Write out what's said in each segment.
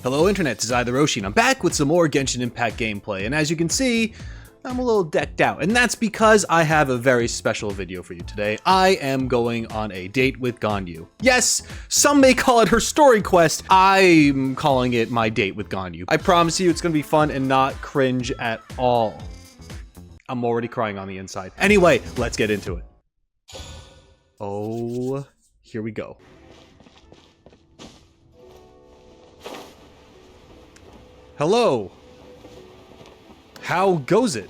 Hello Internet, it's TheRoschi, and I'm back with some more Genshin Impact gameplay, and as you can see, I'm a little decked out, and that's because I have a very special video for you today. I am going on a date with Ganyu. Yes, some may call it her story quest, I'm calling it my date with Ganyu. I promise you it's gonna be fun and not cringe at all. I'm already crying on the inside. Anyway, let's get into it. Oh, here we go. Hello. How goes it?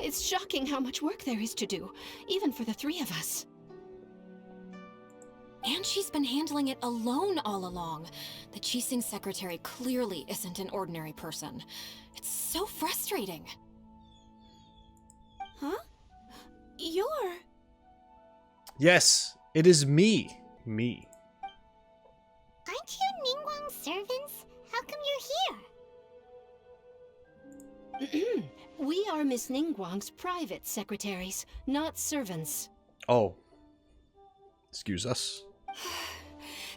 It's shocking how much work there is to do, even for the three of us. And she's been handling it alone all along. The Qixing secretary clearly isn't an ordinary person. It's so frustrating. Huh? You're... Yes, it is me. Me. Aren't you Ningguang's servants? How come you're here? We are Miss Ningguang's private secretaries, not servants. Oh. Excuse us.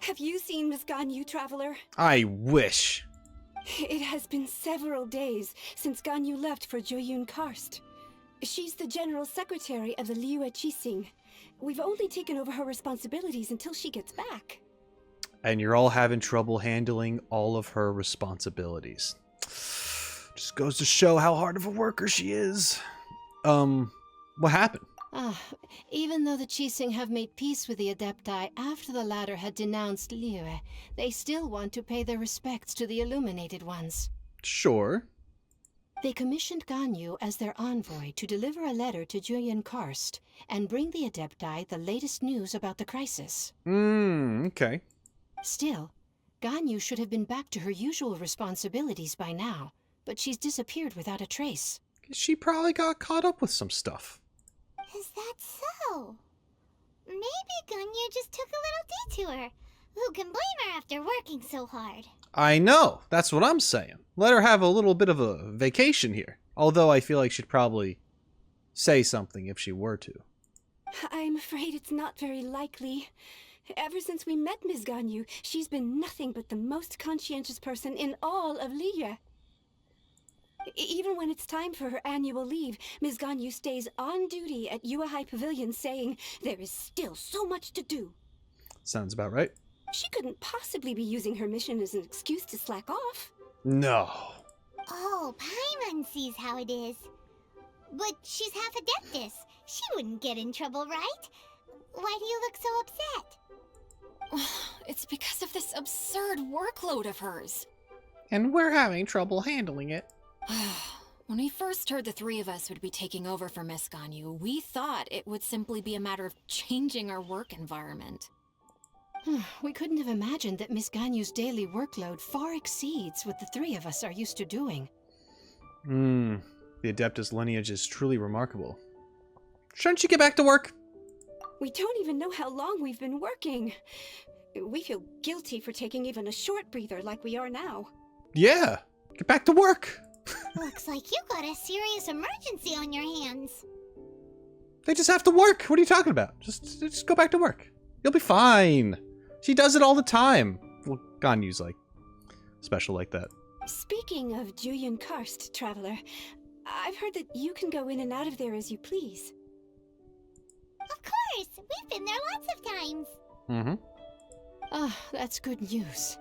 Have you seen Miss Ganyu, Traveler? I wish. It has been several days since Ganyu left for Jueyun Karst. She's the general secretary of the Liyue Qixing. We've only taken over her responsibilities until she gets back. And you're all having trouble handling all of her responsibilities. Just goes to show how hard of a worker she is. What happened? Even though the Qixing have made peace with the Adepti after the latter had denounced Liyue, they still want to pay their respects to the Illuminated Ones. Sure. They commissioned Ganyu as their envoy to deliver a letter to Jueyun Karst and bring the Adepti the latest news about the crisis. Okay. Still, Ganyu should have been back to her usual responsibilities by now, but she's disappeared without a trace. She probably got caught up with some stuff. Is that so? Maybe Ganyu just took a little detour. Who can blame her after working so hard? I know, that's what I'm saying. Let her have a little bit of a vacation here. Although I feel like she'd probably say something if she were to. I'm afraid it's not very likely. Ever since we met Miss Ganyu, she's been nothing but the most conscientious person in all of Liyue. Even when it's time for her annual leave, Ms. Ganyu stays on duty at Yuehai Pavilion saying there is still so much to do. Sounds about right. She couldn't possibly be using her mission as an excuse to slack off. No. Oh, Paimon sees how it is. But she's half Adeptus. She wouldn't get in trouble, right? Why do you look so upset? It's because of this absurd workload of hers. And we're having trouble handling it. When we first heard the three of us would be taking over for Miss Ganyu, we thought it would simply be a matter of changing our work environment. We couldn't have imagined that Miss Ganyu's daily workload far exceeds what the three of us are used to doing. The Adeptus lineage is truly remarkable. Shouldn't she get back to work? We don't even know how long we've been working. We feel guilty for taking even a short breather like we are now. Yeah, get back to work. Looks like you got a serious emergency on your hands. They just have to work. What are you talking about? Just go back to work. You'll be fine. She does it all the time. Well, Ganyu's like special like that. Speaking of Jueyun Karst, Traveler, I've heard that you can go in and out of there as you please. Of course, we've been there lots of times. That's good news.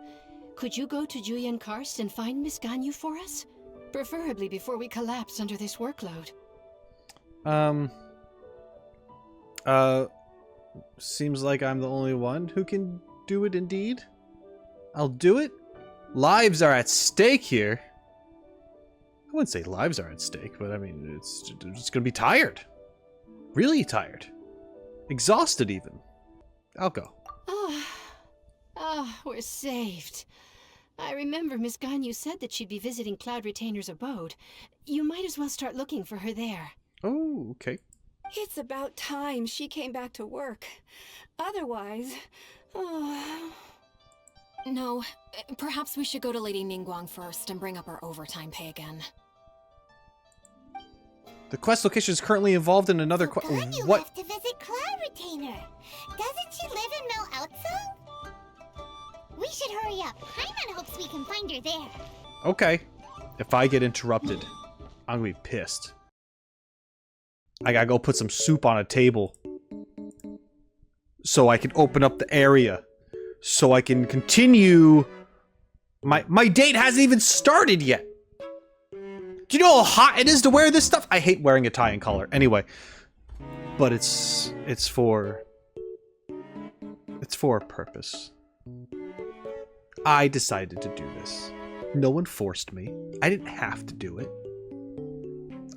Could you go to Jueyun Karst and find Miss Ganyu for us? Preferably before we collapse under this workload. Seems like I'm the only one who can do it indeed. I'll do it. Lives are at stake here. I wouldn't say lives are at stake, but I mean, it's gonna be tired. Really tired. Exhausted even. I'll go. We're saved. I remember Miss Ganyu said that she'd be visiting Cloud Retainer's abode. You might as well start looking for her there. Oh, okay. It's about time she came back to work. Otherwise... No, perhaps we should go to Lady Ningguang first and bring up our overtime pay again. The quest location is currently involved in another Ganyu what? left to visit Cloud Retainer. her. Doesn't she live in Mel Outsung? We should hurry up. Paimon hopes we can find her there. Okay. If I get interrupted, I'm gonna be pissed. I gotta go put some soup on a table so I can open up the area, so I can continue. My date hasn't even started yet. Do you know how hot it is to wear this stuff? I hate wearing a tie and collar. Anyway, but it's for a purpose. I decided to do this. No one forced me. I didn't have to do it.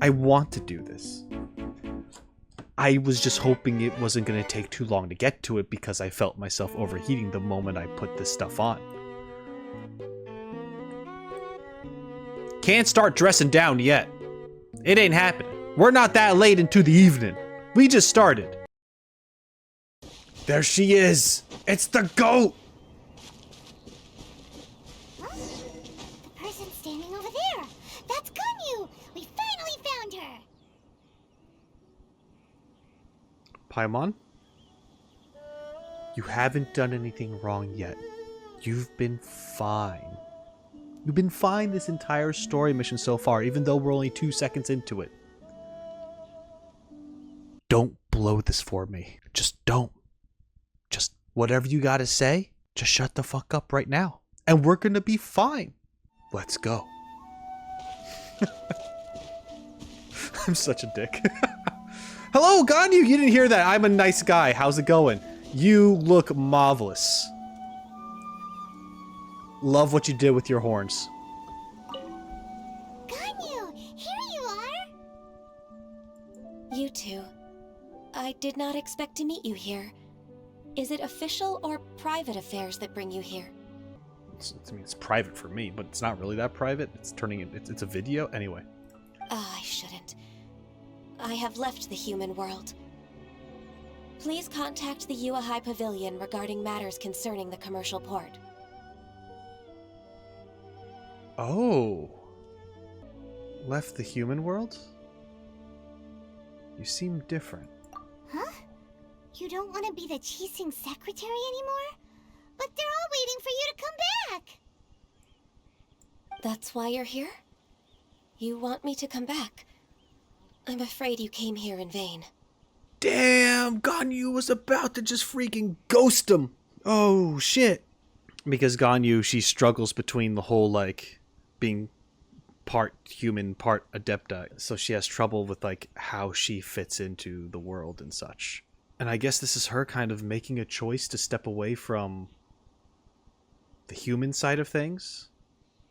I want to do this. I was just hoping it wasn't going to take too long to get to it because I felt myself overheating the moment I put this stuff on. Can't start dressing down yet. It ain't happening. We're not that late into the evening. We just started. There she is. It's the goat. Huh? The person standing over there. That's Ganyu. We finally found her. Paimon, you haven't done anything wrong yet. You've been fine. You've been fine this entire story mission so far, even though we're only 2 seconds into it. Don't blow this for me. Just don't. Just whatever you gotta say, just shut the fuck up right now. And we're gonna be fine. Let's go. I'm such a dick. Hello, Ganyu! You didn't hear that. I'm a nice guy. How's it going? You look marvelous. Love what you did with your horns. Ganyu, here you are. You two. I did not expect to meet you here. Is it official or private affairs that bring you here? I mean, it's private for me, but it's not really that private. It's turning it. It's a video anyway. I shouldn't. I have left the human world. Please contact the Yuehai Pavilion regarding matters concerning the commercial port. Oh. Left the human world? You seem different. Huh? You don't want to be the Qixing secretary anymore? But they're all waiting for you to come back. That's why you're here? You want me to come back? I'm afraid you came here in vain. Damn, Ganyu was about to just freaking ghost him. Oh, shit. Because Ganyu, she struggles between the whole, like, being part human, part Adepti. So she has trouble with, like, how she fits into the world and such. And I guess this is her kind of making a choice to step away from the human side of things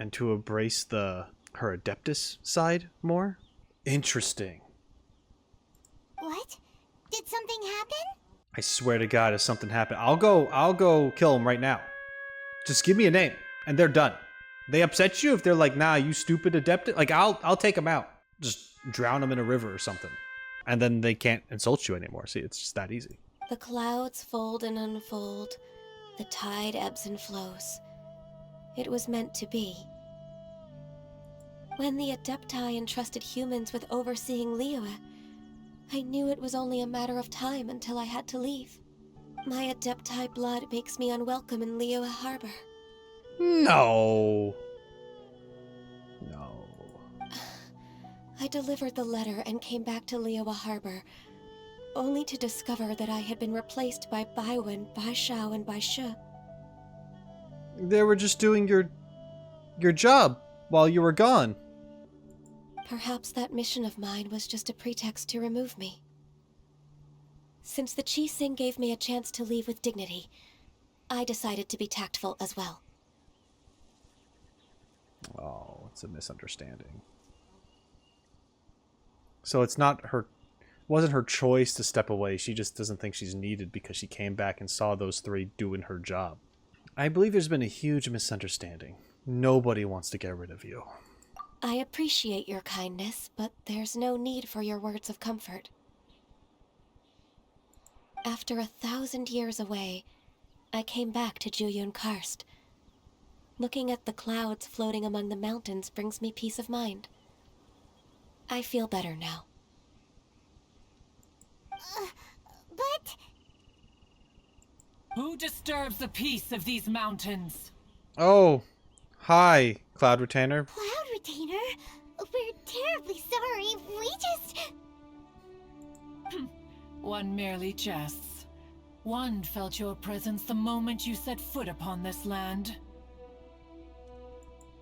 and to embrace her Adeptus side more. Interesting. What? Did something happen? I swear to God, if something happened, I'll go kill him right now. Just give me a name, and they're done. They upset you if they're like, nah, you stupid Adeptus? Like, I'll take them out. Just drown them in a river or something. And then they can't insult you anymore. See, it's just that easy. The clouds fold and unfold. The tide ebbs and flows. It was meant to be. When the Adepti entrusted humans with overseeing Liyue, I knew it was only a matter of time until I had to leave. My Adepti blood makes me unwelcome in Liyue Harbor. No. No. I delivered the letter and came back to Liyue Harbor, only to discover that I had been replaced by Baiwen, Baishao, and Baishu. They were just doing your job while you were gone. Perhaps that mission of mine was just a pretext to remove me. Since the Qixing gave me a chance to leave with dignity, I decided to be tactful as well. Oh, it's a misunderstanding. So it's not her, wasn't her choice to step away. She just doesn't think she's needed because she came back and saw those three doing her job. I believe there's been a huge misunderstanding. Nobody wants to get rid of you. I appreciate your kindness, but there's no need for your words of comfort. After 1,000 years away, I came back to Juyun Karst. Looking at the clouds floating among the mountains brings me peace of mind. I feel better now. But Who disturbs the peace of these mountains? Oh, hi, Cloud Retainer. Cloud Retainer? We're terribly sorry. We just... One merely jests. One felt your presence the moment you set foot upon this land.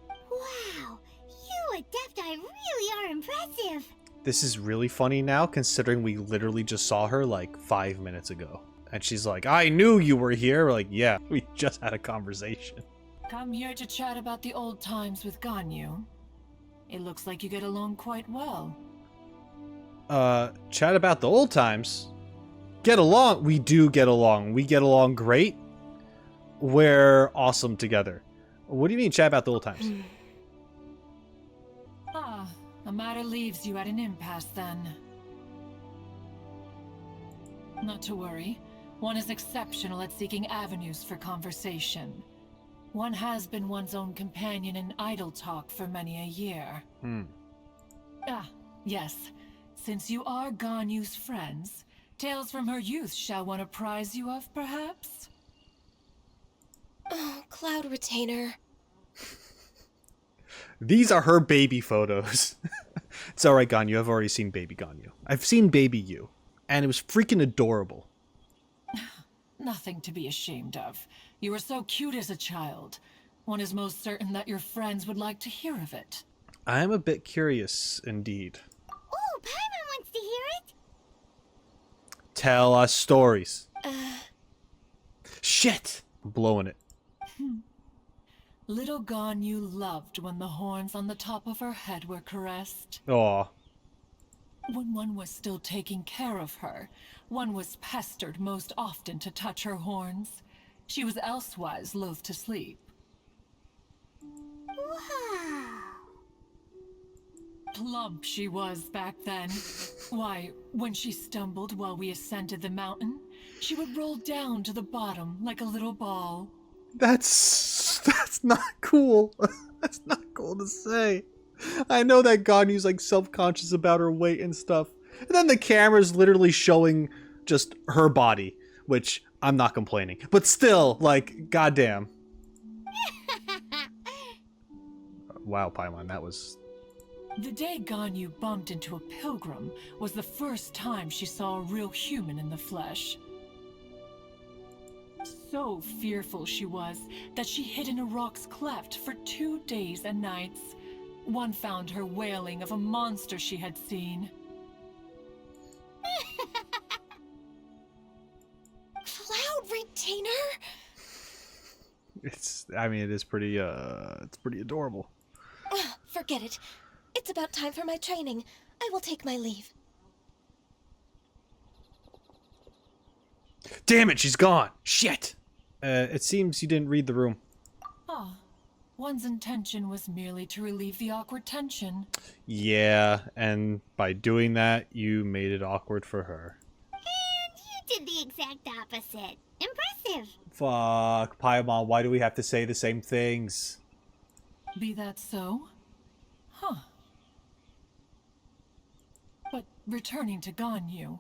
Wow, you Adepti really are impressive. This is really funny now, considering we literally just saw her like 5 minutes ago. And she's like, I knew you were here. We're like, yeah, we just had a conversation. Come here to chat about the old times with Ganyu. It looks like you get along quite well. Chat about the old times. Get along. We do get along. We get along great. We're awesome together. What do you mean chat about the old times? Ah, the matter leaves you at an impasse then. Not to worry. One is exceptional at seeking avenues for conversation. One has been one's own companion in idle talk for many a year. Ah, yes. Since you are Ganyu's friends, tales from her youth shall one apprise you of, perhaps? Oh, Cloud Retainer. These are her baby photos. It's alright, Ganyu. I've already seen baby Ganyu. I've seen baby you. And it was freaking adorable. Nothing to be ashamed of. You were so cute as a child. One is most certain that your friends would like to hear of it. I am a bit curious, indeed. Oh, Paimon wants to hear it. Tell us stories. Shit! I'm blowing it. Little Ganyu loved when the horns on the top of her head were caressed. Aw. When one was still taking care of her, one was pestered most often to touch her horns. She was elsewise loath to sleep. Wow. Plump she was back then. Why, when she stumbled while we ascended the mountain, she would roll down to the bottom like a little ball. That's not cool. That's not cool to say. I know that Ganyu's like self-conscious about her weight and stuff. And then the camera's literally showing just her body, which I'm not complaining. But still, like, goddamn. Wow, Paimon, that was... The day Ganyu bumped into a pilgrim was the first time she saw a real human in the flesh. So fearful she was that she hid in a rock's cleft for 2 days and nights. One found her wailing of a monster she had seen. Cloud Retainer? It is pretty, it's pretty adorable. Forget it. It's about time for my training. I will take my leave. Damn it, she's gone! Shit! It seems you didn't read the room. Ah, one's intention was merely to relieve the awkward tension. Yeah, and by doing that, you made it awkward for her. And you did the exact opposite. Impressive. Fuck, Paimon, why do we have to say the same things? Be that so? Huh. But returning to Ganyu,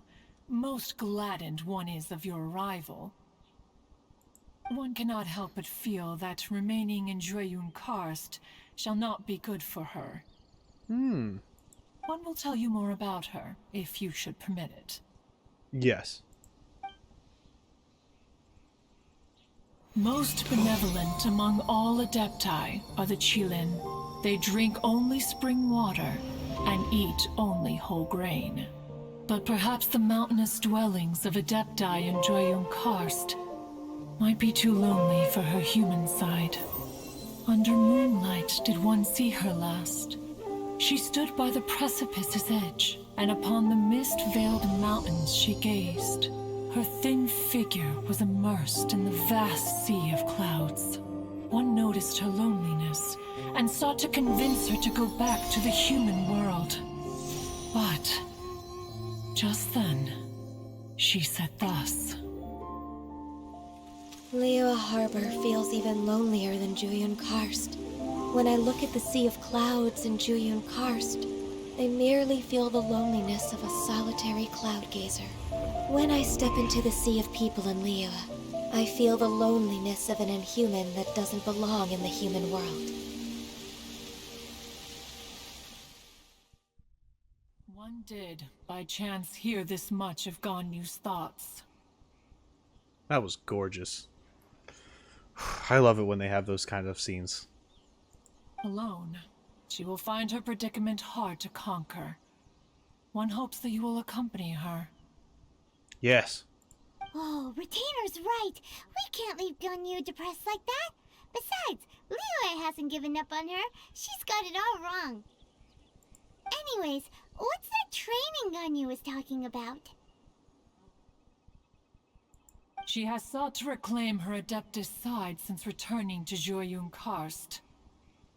most gladdened one is of your arrival. One cannot help but feel that remaining in Jueyun Karst shall not be good for her. One will tell you more about her, if you should permit it. Yes. Most benevolent among all Adepti are the Qilin. They drink only spring water and eat only whole grain. But perhaps the mountainous dwellings of Adepti in Jueyun Karst might be too lonely for her human side. Under moonlight did one see her last. She stood by the precipice's edge, and upon the mist-veiled mountains she gazed. Her thin figure was immersed in the vast sea of clouds. One noticed her loneliness, and sought to convince her to go back to the human world. But just then, she said thus. Liyue Harbor feels even lonelier than Jueyun Karst. When I look at the sea of clouds in Jueyun Karst, I merely feel the loneliness of a solitary cloud gazer. When I step into the sea of people in Liyue, I feel the loneliness of an inhuman that doesn't belong in the human world. One did, by chance, hear this much of Ganyu's thoughts. That was gorgeous. I love it when they have those kind of scenes. Alone, she will find her predicament hard to conquer. One hopes that you will accompany her. Yes. Oh, Retainer's right. We can't leave Ganyu depressed like that. Besides, Liyue hasn't given up on her. She's got it all wrong. Anyways, what's that training Ganyu was talking about? She has sought to reclaim her Adeptus side since returning to Jueyun Karst.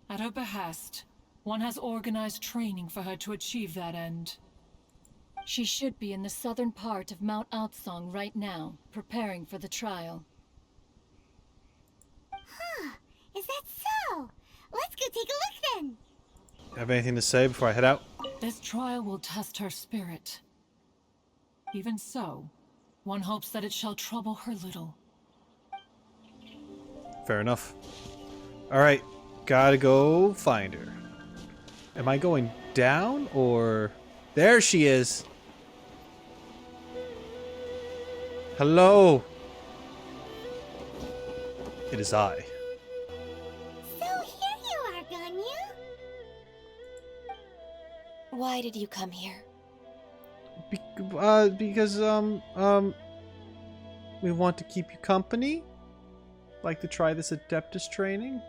At her behest, one has organized training for her to achieve that end. She should be in the southern part of Mount Aotsong right now, preparing for the trial. Huh, is that so? Let's go take a look then. Have anything to say before I head out? This trial will test her spirit. Even so, one hopes that it shall trouble her little. Fair enough. Alright, gotta go find her. Am I going down or... There she is! Hello! It is I. So here you are, Ganyu. Why did you come here? Because, we want to keep you company? Like to try this Adeptus training?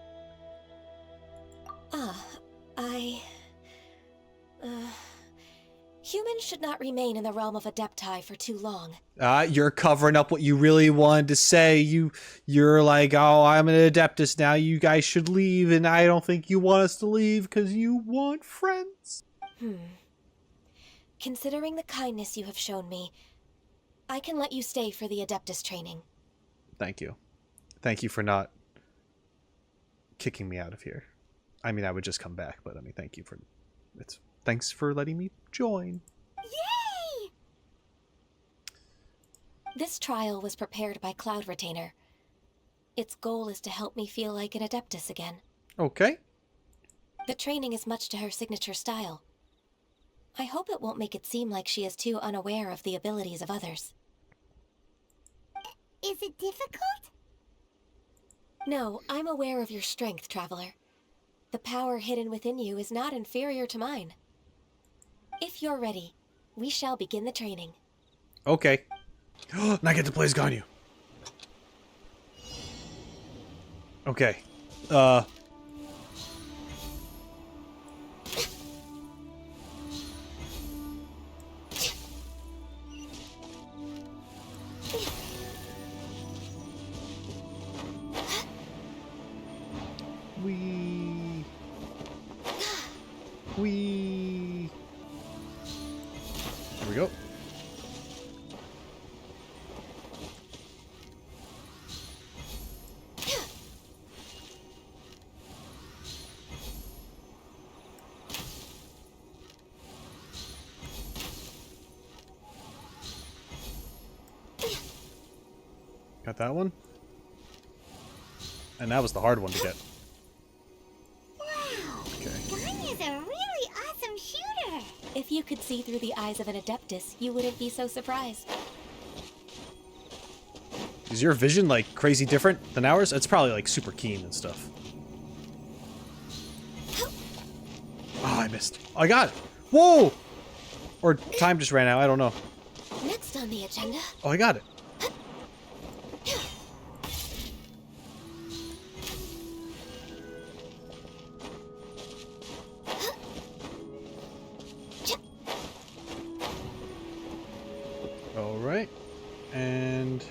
Humans should not remain in the realm of Adepti for too long. You're covering up what you really wanted to say. You're like, oh, I'm an Adeptus now, you guys should leave, and I don't think you want us to leave because you want friends. Considering the kindness you have shown me, I can let you stay for the Adeptus training. Thank you. Thank you for not kicking me out of here. I mean, I would just come back, but I mean, thank you for... Thanks for letting me join. Yay! This trial was prepared by Cloud Retainer. Its goal is to help me feel like an Adeptus again. Okay. The training is much to her signature style. I hope it won't make it seem like she is too unaware of the abilities of others. Is it difficult? No, I'm aware of your strength, Traveler. The power hidden within you is not inferior to mine. If you're ready, we shall begin the training. Okay. And I get to play as Ganyu. Okay. Here we go. Got that one. And that was the hard one to get. Wow! Okay. Ganyu's a really awesome shooter! If you could see through the eyes of an Adeptus, you wouldn't be so surprised. Is your vision like crazy different than ours? It's probably like super keen and stuff. Oh, I missed. Oh, I got it. Whoa! Or time just ran out. I don't know. Next on the agenda. Oh, I got it. All right. And...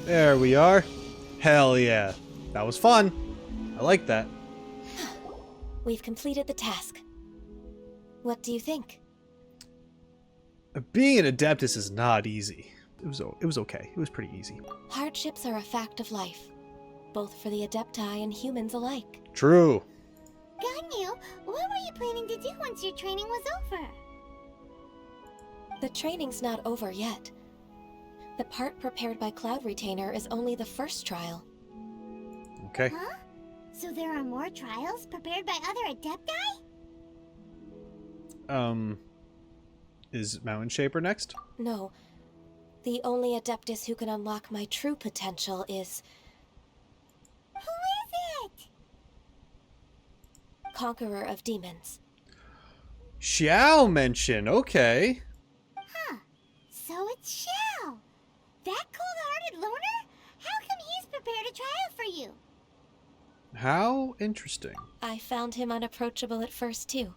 there we are. Hell yeah. That was fun. I like that. We've completed the task. What do you think? Being an Adeptus is not easy. It was okay. It was pretty easy. Hardships are a fact of life, both for the Adepti and humans alike. True. Ganyu, what were you planning to do once your training was over? The training's not over yet. The part prepared by Cloud Retainer is only the first trial. Okay. Huh? So there are more trials prepared by other Adepti? Is Mountain Shaper next? No. The only Adeptus who can unlock my true potential is Who is it? Conqueror of Demons. Xiao mention. Okay. Huh. So it's Xiao. That cold-hearted loner? How come he's prepared a trial for you? How interesting. I found him unapproachable at first, too.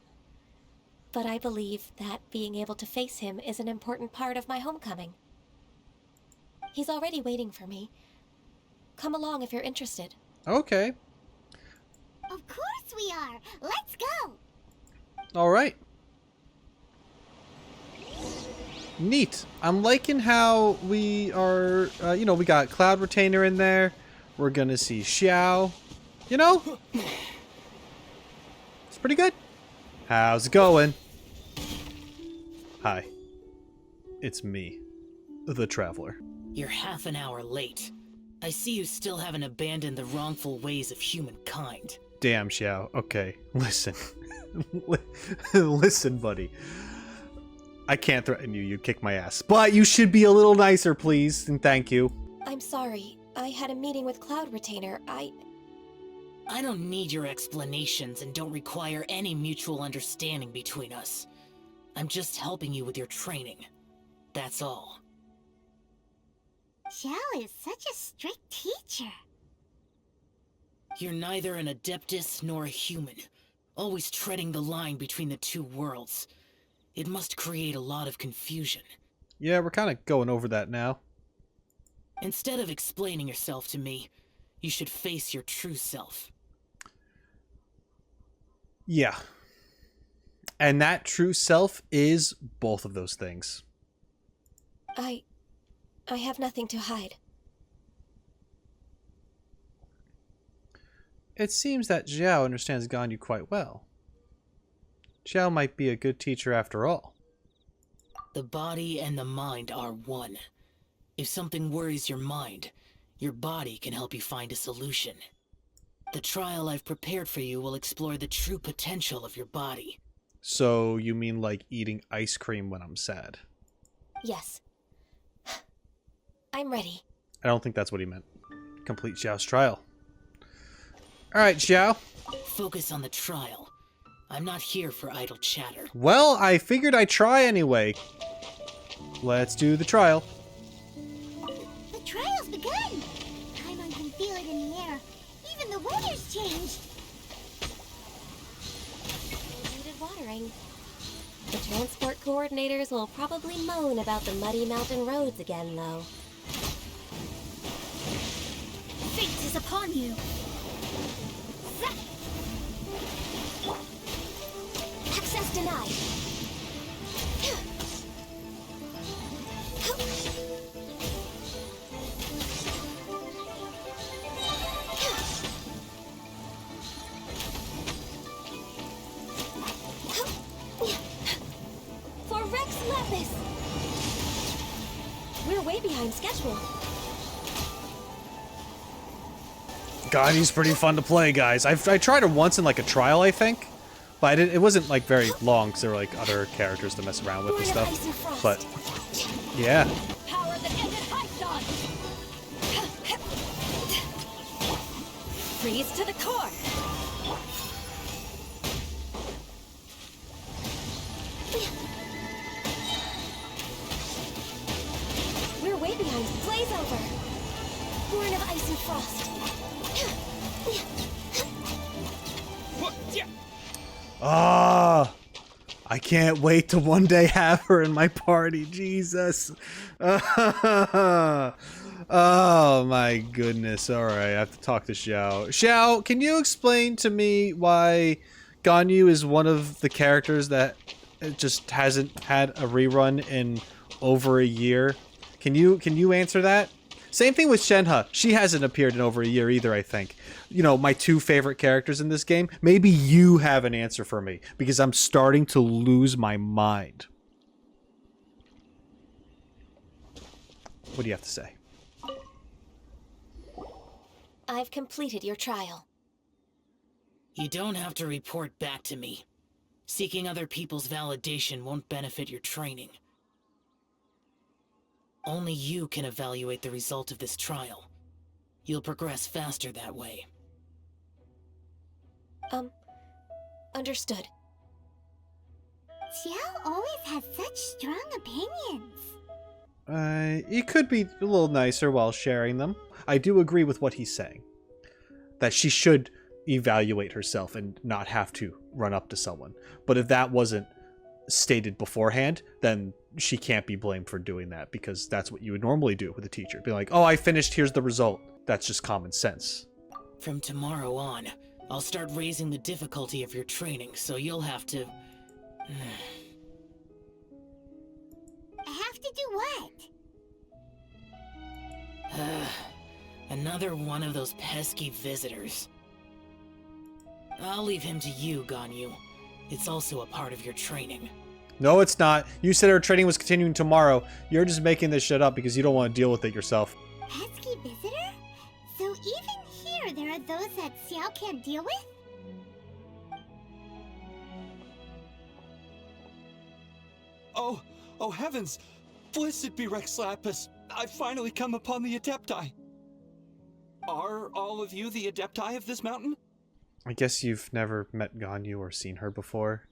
But I believe that being able to face him is an important part of my homecoming. He's already waiting for me. Come along if you're interested. Okay. Of course we are. Let's go. All right. Neat. I'm liking how we are, you know, we got Cloud Retainer in there. We're going to see Xiao. You know? It's pretty good. How's it going? Hi. It's me, the Traveler. You're half an hour late. I see you still haven't abandoned the wrongful ways of humankind. Damn, Xiao. Okay, listen. Listen, buddy. I can't threaten you. You kick my ass. But you should be a little nicer, please, and thank you. I'm sorry. I had a meeting with Cloud Retainer. I don't need your explanations and don't require any mutual understanding between us. I'm just helping you with your training. That's all. Xiao is such a strict teacher. You're neither an Adeptus nor a human, always treading the line between the two worlds. It must create a lot of confusion. Yeah, we're kind of going over that now. Instead of explaining yourself to me, you should face your true self. Yeah. And that true self is both of those things. I have nothing to hide. It seems that Xiao understands Ganyu quite well. Xiao might be a good teacher after all. The body and the mind are one. If something worries your mind, your body can help you find a solution. The trial I've prepared for you will explore the true potential of your body. So you mean like eating ice cream when I'm sad? Yes. I'm ready. I don't think that's what he meant. Complete Xiao's trial. Alright, Xiao. Focus on the trial. I'm not here for idle chatter. Well, I figured I'd try anyway. Let's do the trial. The trial's begun. Paimon can feel it in the air. Even the weather's changed. Needed watering. The transport coordinators will probably moan about the muddy mountain roads again, though. Fate is upon you. Access denied. For Rex Lapis! We're way behind schedule. God, he's pretty fun to play, guys. I tried it once in like a trial, I think. But it wasn't like very long because there were like other characters to mess around with and stuff. But yeah. Power that ended Hypnon! Freeze to the core! We're way behind. Blaze over! Born of ice and frost. Ah, I can't wait to one day have her in my party. Jesus. Oh my goodness. All right, I have to talk to Xiao. Xiao, can you explain to me why Ganyu is one of the characters that just hasn't had a rerun in over a year? Can you answer that? Same thing with Shenhe. She hasn't appeared in over a year either, I think. You know, my two favorite characters in this game. Maybe you have an answer for me, because I'm starting to lose my mind. What do you have to say? I've completed your trial. You don't have to report back to me. Seeking other people's validation won't benefit your training. Only you can evaluate the result of this trial. You'll progress faster that way. Understood. Xiao always has such strong opinions. He could be a little nicer while sharing them. I do agree with what he's saying. That she should evaluate herself and not have to run up to someone. But if that wasn't stated beforehand, then she can't be blamed for doing that, because that's what you would normally do with a teacher. Be like, oh, I finished, here's the result. That's just common sense. From tomorrow on, I'll start raising the difficulty of your training, so you'll have to... I have to do what? Another one of those pesky visitors. I'll leave him to you, Ganyu. It's also a part of your training. No, it's not. You said our training was continuing tomorrow. You're just making this shit up because you don't want to deal with it yourself. Pesky visitor? So even here there are those that Xiao can't deal with? Oh heavens! Blessed be Rex Lapis! I've finally come upon the Adepti! Are all of you the Adepti of this mountain? I guess you've never met Ganyu or seen her before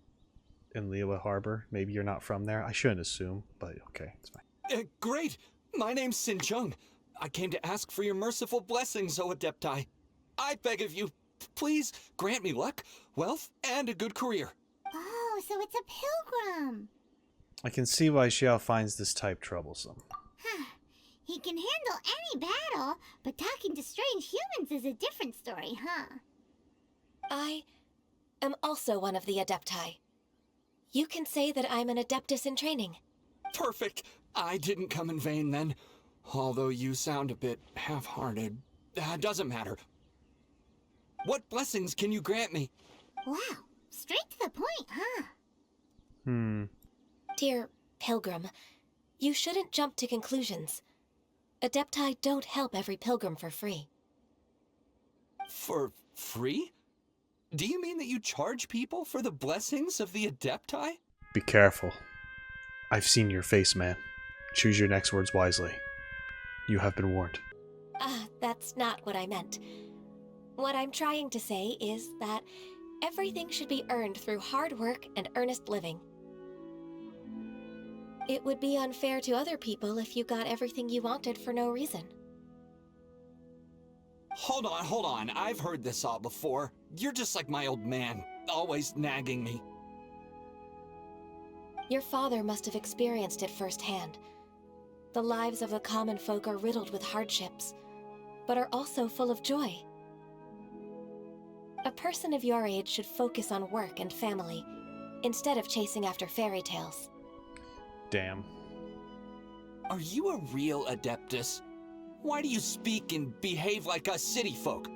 in Liyue Harbor. Maybe you're not from there. I shouldn't assume, but okay, it's fine. Great! My name's Sin Chung. I came to ask for your merciful blessings, O Adepti. I beg of you, please grant me luck, wealth, and a good career. Oh, so it's a pilgrim. I can see why Xiao finds this type troublesome. Huh. He can handle any battle, but talking to strange humans is a different story, huh? I am also one of the Adepti. You can say that I'm an Adeptus in training. Perfect. I didn't come in vain then. Although you sound a bit half-hearted. Doesn't matter. What blessings can you grant me? Wow, straight to the point, huh? Dear Pilgrim, you shouldn't jump to conclusions. Adepti don't help every pilgrim for free. For free? Do you mean that you charge people for the blessings of the Adepti? Be careful. I've seen your face, man. Choose your next words wisely. You have been warned. That's not what I meant. What I'm trying to say is that everything should be earned through hard work and earnest living. It would be unfair to other people if you got everything you wanted for no reason. Hold on. I've heard this all before. You're just like my old man, always nagging me. Your father must have experienced it firsthand. The lives of the common folk are riddled with hardships, but are also full of joy. A person of your age should focus on work and family, instead of chasing after fairy tales. Damn. Are you a real Adeptus? Why do you speak and behave like us city folk?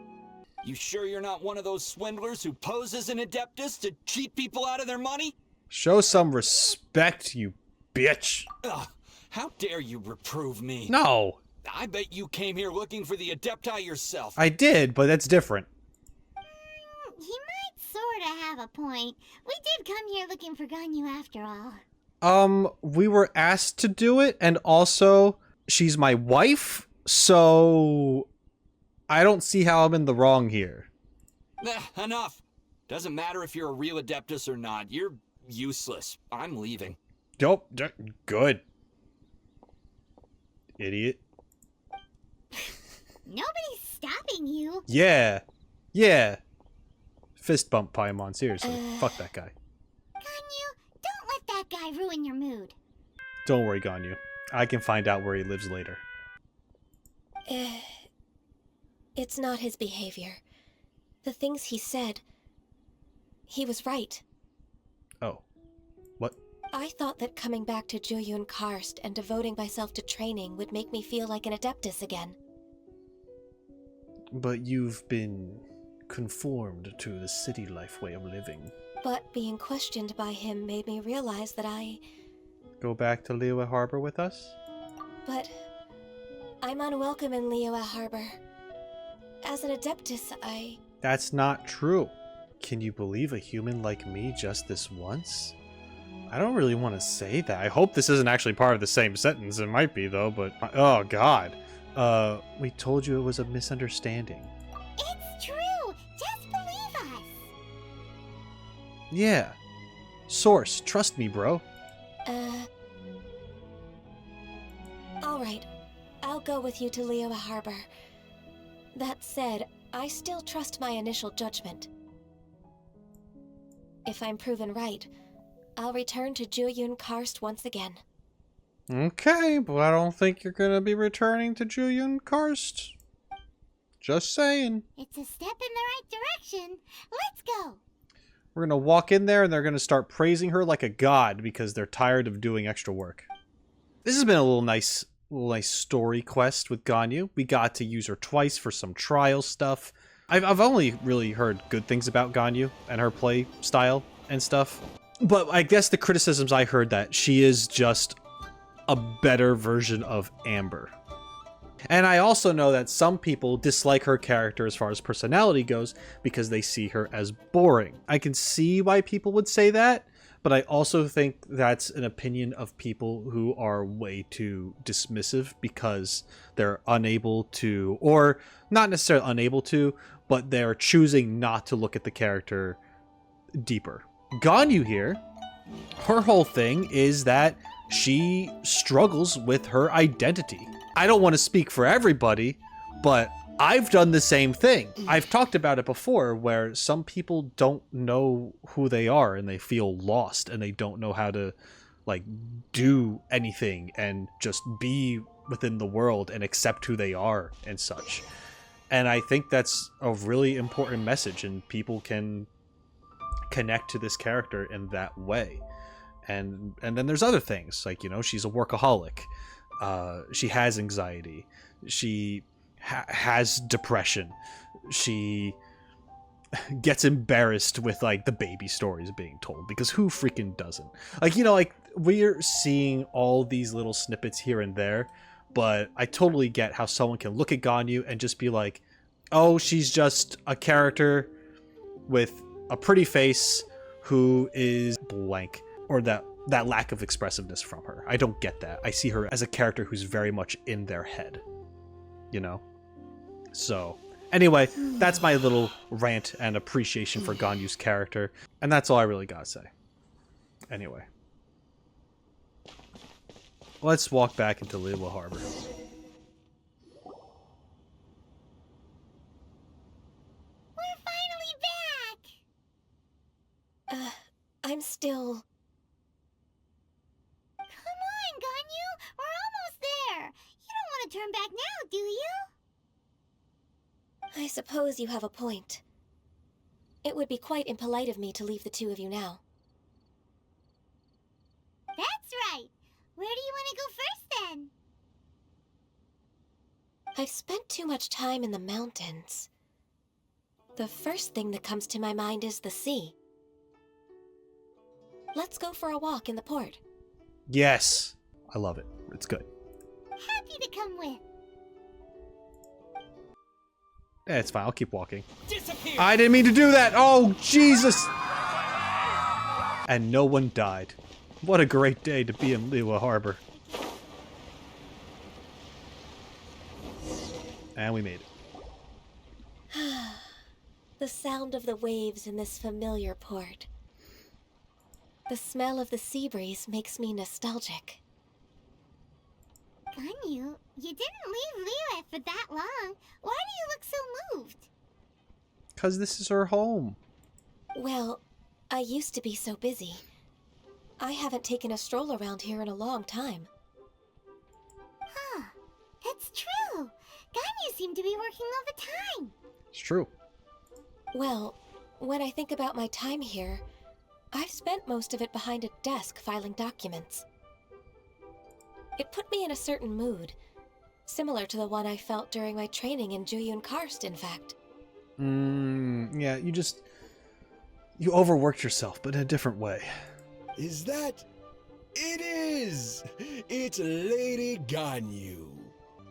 You sure you're not one of those swindlers who pose as an Adeptus to cheat people out of their money? Show some respect, you bitch. Ugh, how dare you reprove me? No. I bet you came here looking for the Adepti yourself. I did, but that's different. He might sorta have a point. We did come here looking for Ganyu after all. We were asked to do it, and also, she's my wife, so I don't see how I'm in the wrong here. Enough. Doesn't matter if you're a real Adeptus or not. You're useless. I'm leaving. Nope. Good. Idiot. Nobody's stopping you. Yeah. Fist bump Paimon, seriously. Fuck that guy. Ganyu, don't let that guy ruin your mood. Don't worry, Ganyu. I can find out where he lives later. It's not his behavior. The things he said, he was right. Oh. What? I thought that coming back to Jueyun Karst and devoting myself to training would make me feel like an Adeptus again. But you've been conformed to the city life way of living. But being questioned by him made me realize that Go back to Liyue Harbor with us? But I'm unwelcome in Liyue Harbor. As an Adeptus, That's not true. Can you believe a human like me just this once? I don't really want to say that. I hope this isn't actually part of the same sentence. It might be, though, but... Oh, God. We told you it was a misunderstanding. It's true! Just believe us! Yeah. Source, trust me, bro. Alright. I'll go with you to Liyue Harbor. That said, I still trust my initial judgment. If I'm proven right, I'll return to Jueyun Karst once again. Okay, but I don't think you're gonna be returning to Jueyun Karst. Just saying. It's a step in the right direction. Let's go! We're gonna walk in there and they're gonna start praising her like a god because they're tired of doing extra work. This has been a little nice story quest with Ganyu. We got to use her twice for some trial stuff. I've only really heard good things about Ganyu and her play style and stuff. But I guess the criticisms I heard that she is just a better version of Amber. And I also know that some people dislike her character as far as personality goes because they see her as boring. I can see why people would say that, but I also think that's an opinion of people who are way too dismissive because they're unable to, or not necessarily unable to, but they're choosing not to look at the character deeper. Ganyu here, her whole thing is that she struggles with her identity. I don't want to speak for everybody, but I've done the same thing. I've talked about it before where some people don't know who they are and they feel lost and they don't know how to like do anything and just be within the world and accept who they are and such. And I think that's a really important message and people can connect to this character in that way. And then there's other things like, you know, she's a workaholic. She has anxiety. She has depression. She gets embarrassed with like the baby stories being told because who freaking doesn't? Like, you know, like we're seeing all these little snippets here and there, but I totally get how someone can look at Ganyu and just be like, oh, she's just a character with a pretty face who is blank, or that lack of expressiveness from her. I don't get that. I see her as a character who's very much in their head, you know? So, anyway, that's my little rant and appreciation for Ganyu's character, and that's all I really gotta say. Anyway. Let's walk back into Liyue Harbor. We're finally back! I'm still... Come on, Ganyu! We're almost there! You don't want to turn back now, do you? I suppose you have a point. It would be quite impolite of me to leave the two of you now. That's right! Where do you want to go first, then? I've spent too much time in the mountains. The first thing that comes to my mind is the sea. Let's go for a walk in the port. Yes! I love it. It's good. Happy to come with. Yeah, it's fine. I'll keep walking. Disappear! I didn't mean to do that! Oh, Jesus! And no one died. What a great day to be in Liyue Harbor. And we made it. The sound of the waves in this familiar port. The smell of the sea breeze makes me nostalgic. Ganyu, you didn't leave Liyue for that long. Why do you look so moved? 'Cause this is her home. Well, I used to be so busy. I haven't taken a stroll around here in a long time. Huh. It's true. Ganyu seemed to be working all the time. It's true. Well, when I think about my time here, I've spent most of it behind a desk filing documents. It put me in a certain mood, similar to the one I felt during my training in Jueyun Karst, in fact. Yeah, you overworked yourself, but in a different way. Is that... It is! It's Lady Ganyu.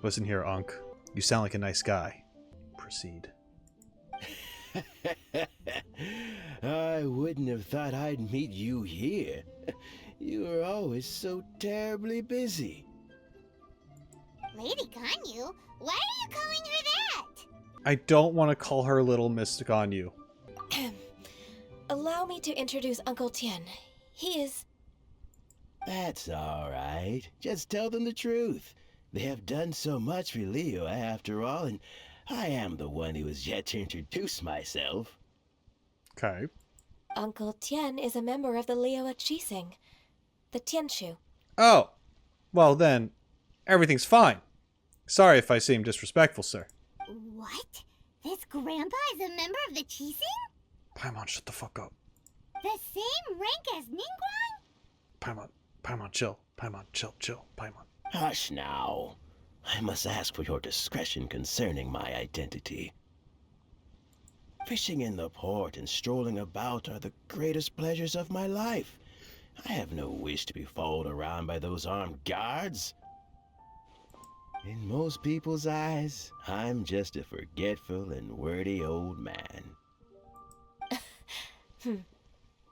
Listen here, Unc. You sound like a nice guy. Proceed. I wouldn't have thought I'd meet you here. You were always so terribly busy. Lady Ganyu? Why are you calling her that? I don't want to call her Little Miss Ganyu. Allow me to introduce Uncle Tian. He is... That's all right. Just tell them the truth. They have done so much for Leo after all, and I am the one who has yet to introduce myself. Okay. Uncle Tian is a member of the Liyue Qixing, the Tianshu. Oh. Well then, everything's fine. Sorry if I seem disrespectful, sir. What? This grandpa is a member of the Qixing? Paimon, shut the fuck up. The same rank as Ningguang? Paimon, chill. Paimon, chill. Paimon. Hush now. I must ask for your discretion concerning my identity. Fishing in the port and strolling about are the greatest pleasures of my life. I have no wish to be followed around by those armed guards. In most people's eyes, I'm just a forgetful and wordy old man.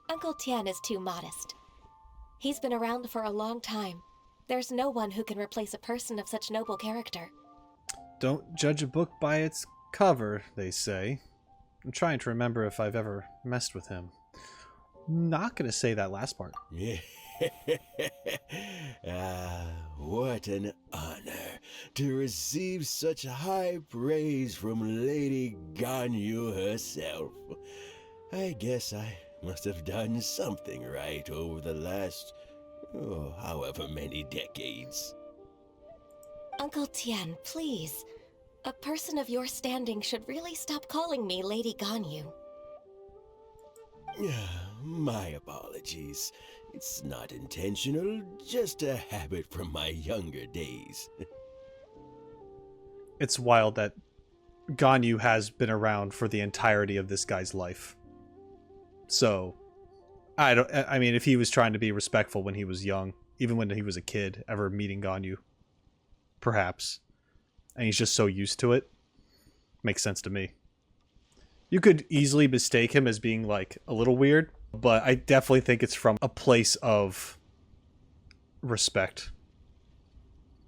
Uncle Tian is too modest. He's been around for a long time. There's no one who can replace a person of such noble character. Don't judge a book by its cover, they say. I'm trying to remember if I've ever messed with him. Not gonna say that last part. What an honor to receive such high praise from Lady Ganyu herself. I guess I must have done something right over the last, however many decades. Uncle Tian, please. A person of your standing should really stop calling me Lady Ganyu. My apologies. It's not intentional, just a habit from my younger days. It's wild that Ganyu has been around for the entirety of this guy's life. So, I mean, if he was trying to be respectful when he was young, even when he was a kid, ever meeting Ganyu, perhaps, and he's just so used to it, makes sense to me. You could easily mistake him as being, like, a little weird, but I definitely think it's from a place of respect.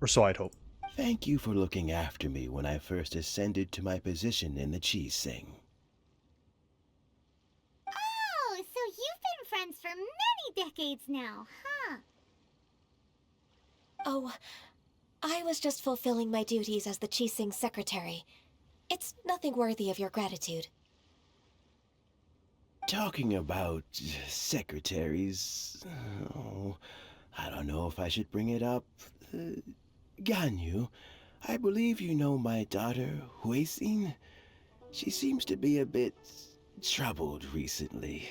Or so I'd hope. Thank you for looking after me when I first ascended to my position in the Qixing. Oh, so you've been friends for many decades now, huh? Oh, I was just fulfilling my duties as the Qixing secretary. It's nothing worthy of your gratitude. Talking about secretaries, I don't know if I should bring it up. Ganyu, I believe you know my daughter, Huixin. She seems to be a bit troubled recently.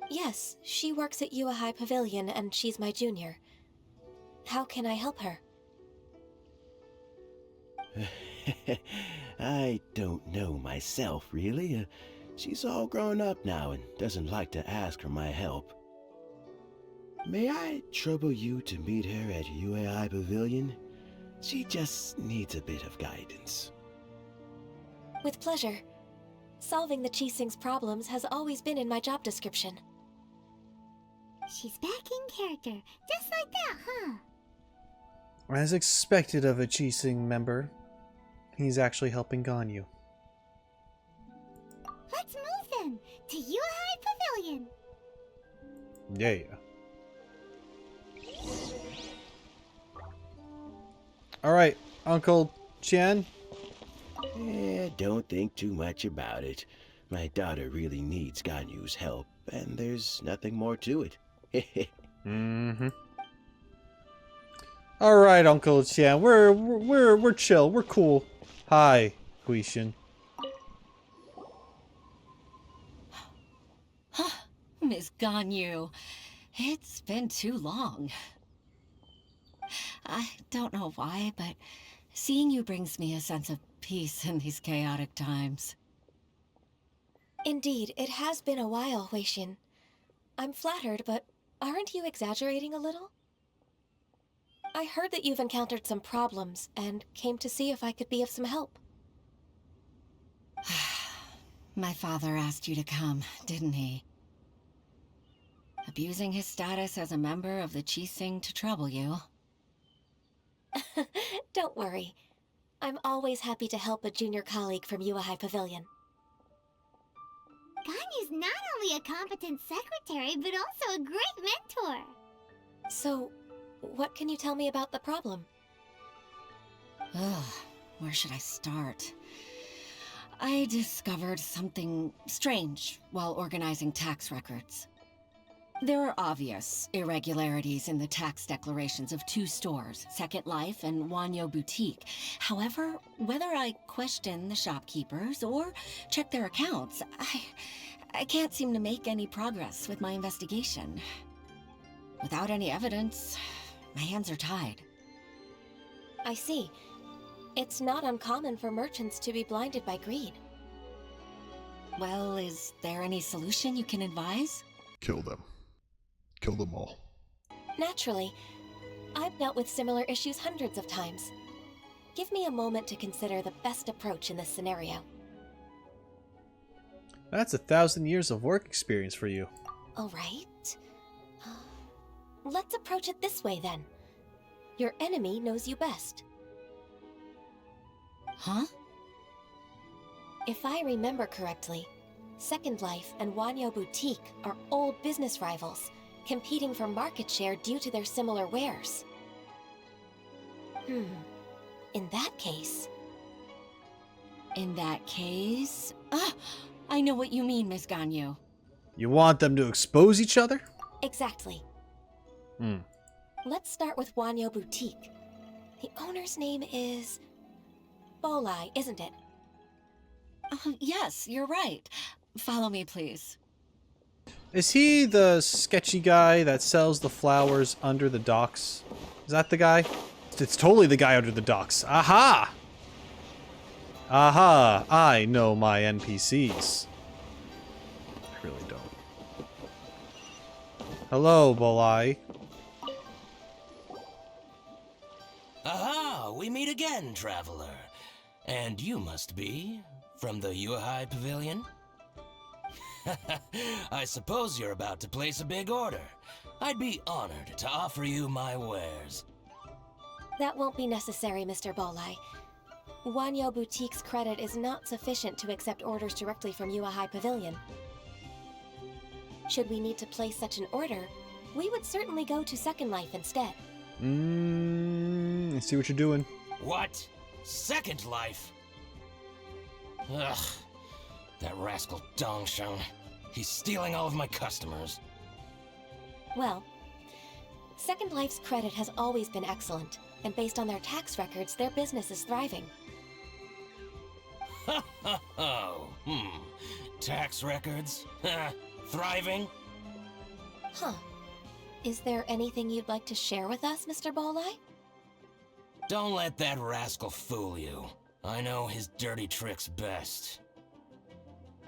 Yes, she works at Yue High Pavilion and she's my junior. How can I help her? I don't know myself, really. She's all grown up now and doesn't like to ask for my help. May I trouble you to meet her at Yue High Pavilion? She just needs a bit of guidance. With pleasure. Solving the Qixing's problems has always been in my job description. She's back in character, just like that, huh? As expected of a Qixing member, he's actually helping Ganyu. Let's move then, to Yue High Pavilion. Yeah. Alright, Uncle Tian. Don't think too much about it. My daughter really needs Ganyu's help, and there's nothing more to it. Mm-hmm. Alright, Uncle Tian, we're chill, we're cool. Hi, Huixin. Miss Ganyu, it's been too long. I don't know why, but seeing you brings me a sense of peace in these chaotic times. Indeed, it has been a while, Huixin. I'm flattered, but aren't you exaggerating a little? I heard that you've encountered some problems and came to see if I could be of some help. My father asked you to come, didn't he? Abusing his status as a member of the Qixing to trouble you. Don't worry. I'm always happy to help a junior colleague from Yuehai Pavilion. Ganyu's not only a competent secretary, but also a great mentor. So, what can you tell me about the problem? Ugh, where should I start? I discovered something strange while organizing tax records. There are obvious irregularities in the tax declarations of 2 stores, Second Life and Wanyo Boutique. However, whether I question the shopkeepers or check their accounts, I can't seem to make any progress with my investigation. Without any evidence, my hands are tied. I see. It's not uncommon for merchants to be blinded by greed. Well, is there any solution you can advise? Kill them. Kill them all. Naturally. I've dealt with similar issues hundreds of times. Give me a moment to consider the best approach in this scenario. That's 1,000 years of work experience for you. All right. Let's approach it this way then. Your enemy knows you best. Huh? If I remember correctly, Second Life and Wanyo Boutique are old business rivals, competing for market share due to their similar wares. In that case... I know what you mean, Miss Ganyu. You want them to expose each other? Exactly. Let's start with Wanyo Boutique. The owner's name is... Bolai, isn't it? Yes, you're right. Follow me, please. Is he the sketchy guy that sells the flowers under the docks? Is that the guy? It's totally the guy under the docks. Aha! Aha! I know my NPCs. I really don't. Hello, Bolai. Aha! We meet again, traveler. And you must be from the Yuehai Pavilion? I suppose you're about to place a big order. I'd be honored to offer you my wares. That won't be necessary, Mr. Bolai. Wanyo Boutique's credit is not sufficient to accept orders directly from Yuehai Pavilion. Should we need to place such an order, we would certainly go to Second Life instead. I see what you're doing. What? Second Life? Ugh. That rascal Dongsheng. He's stealing all of my customers. Well, Second Life's credit has always been excellent, and based on their tax records, their business is thriving. Tax records? Thriving? Huh. Is there anything you'd like to share with us, Mr. Bolai? Don't let that rascal fool you. I know his dirty tricks best.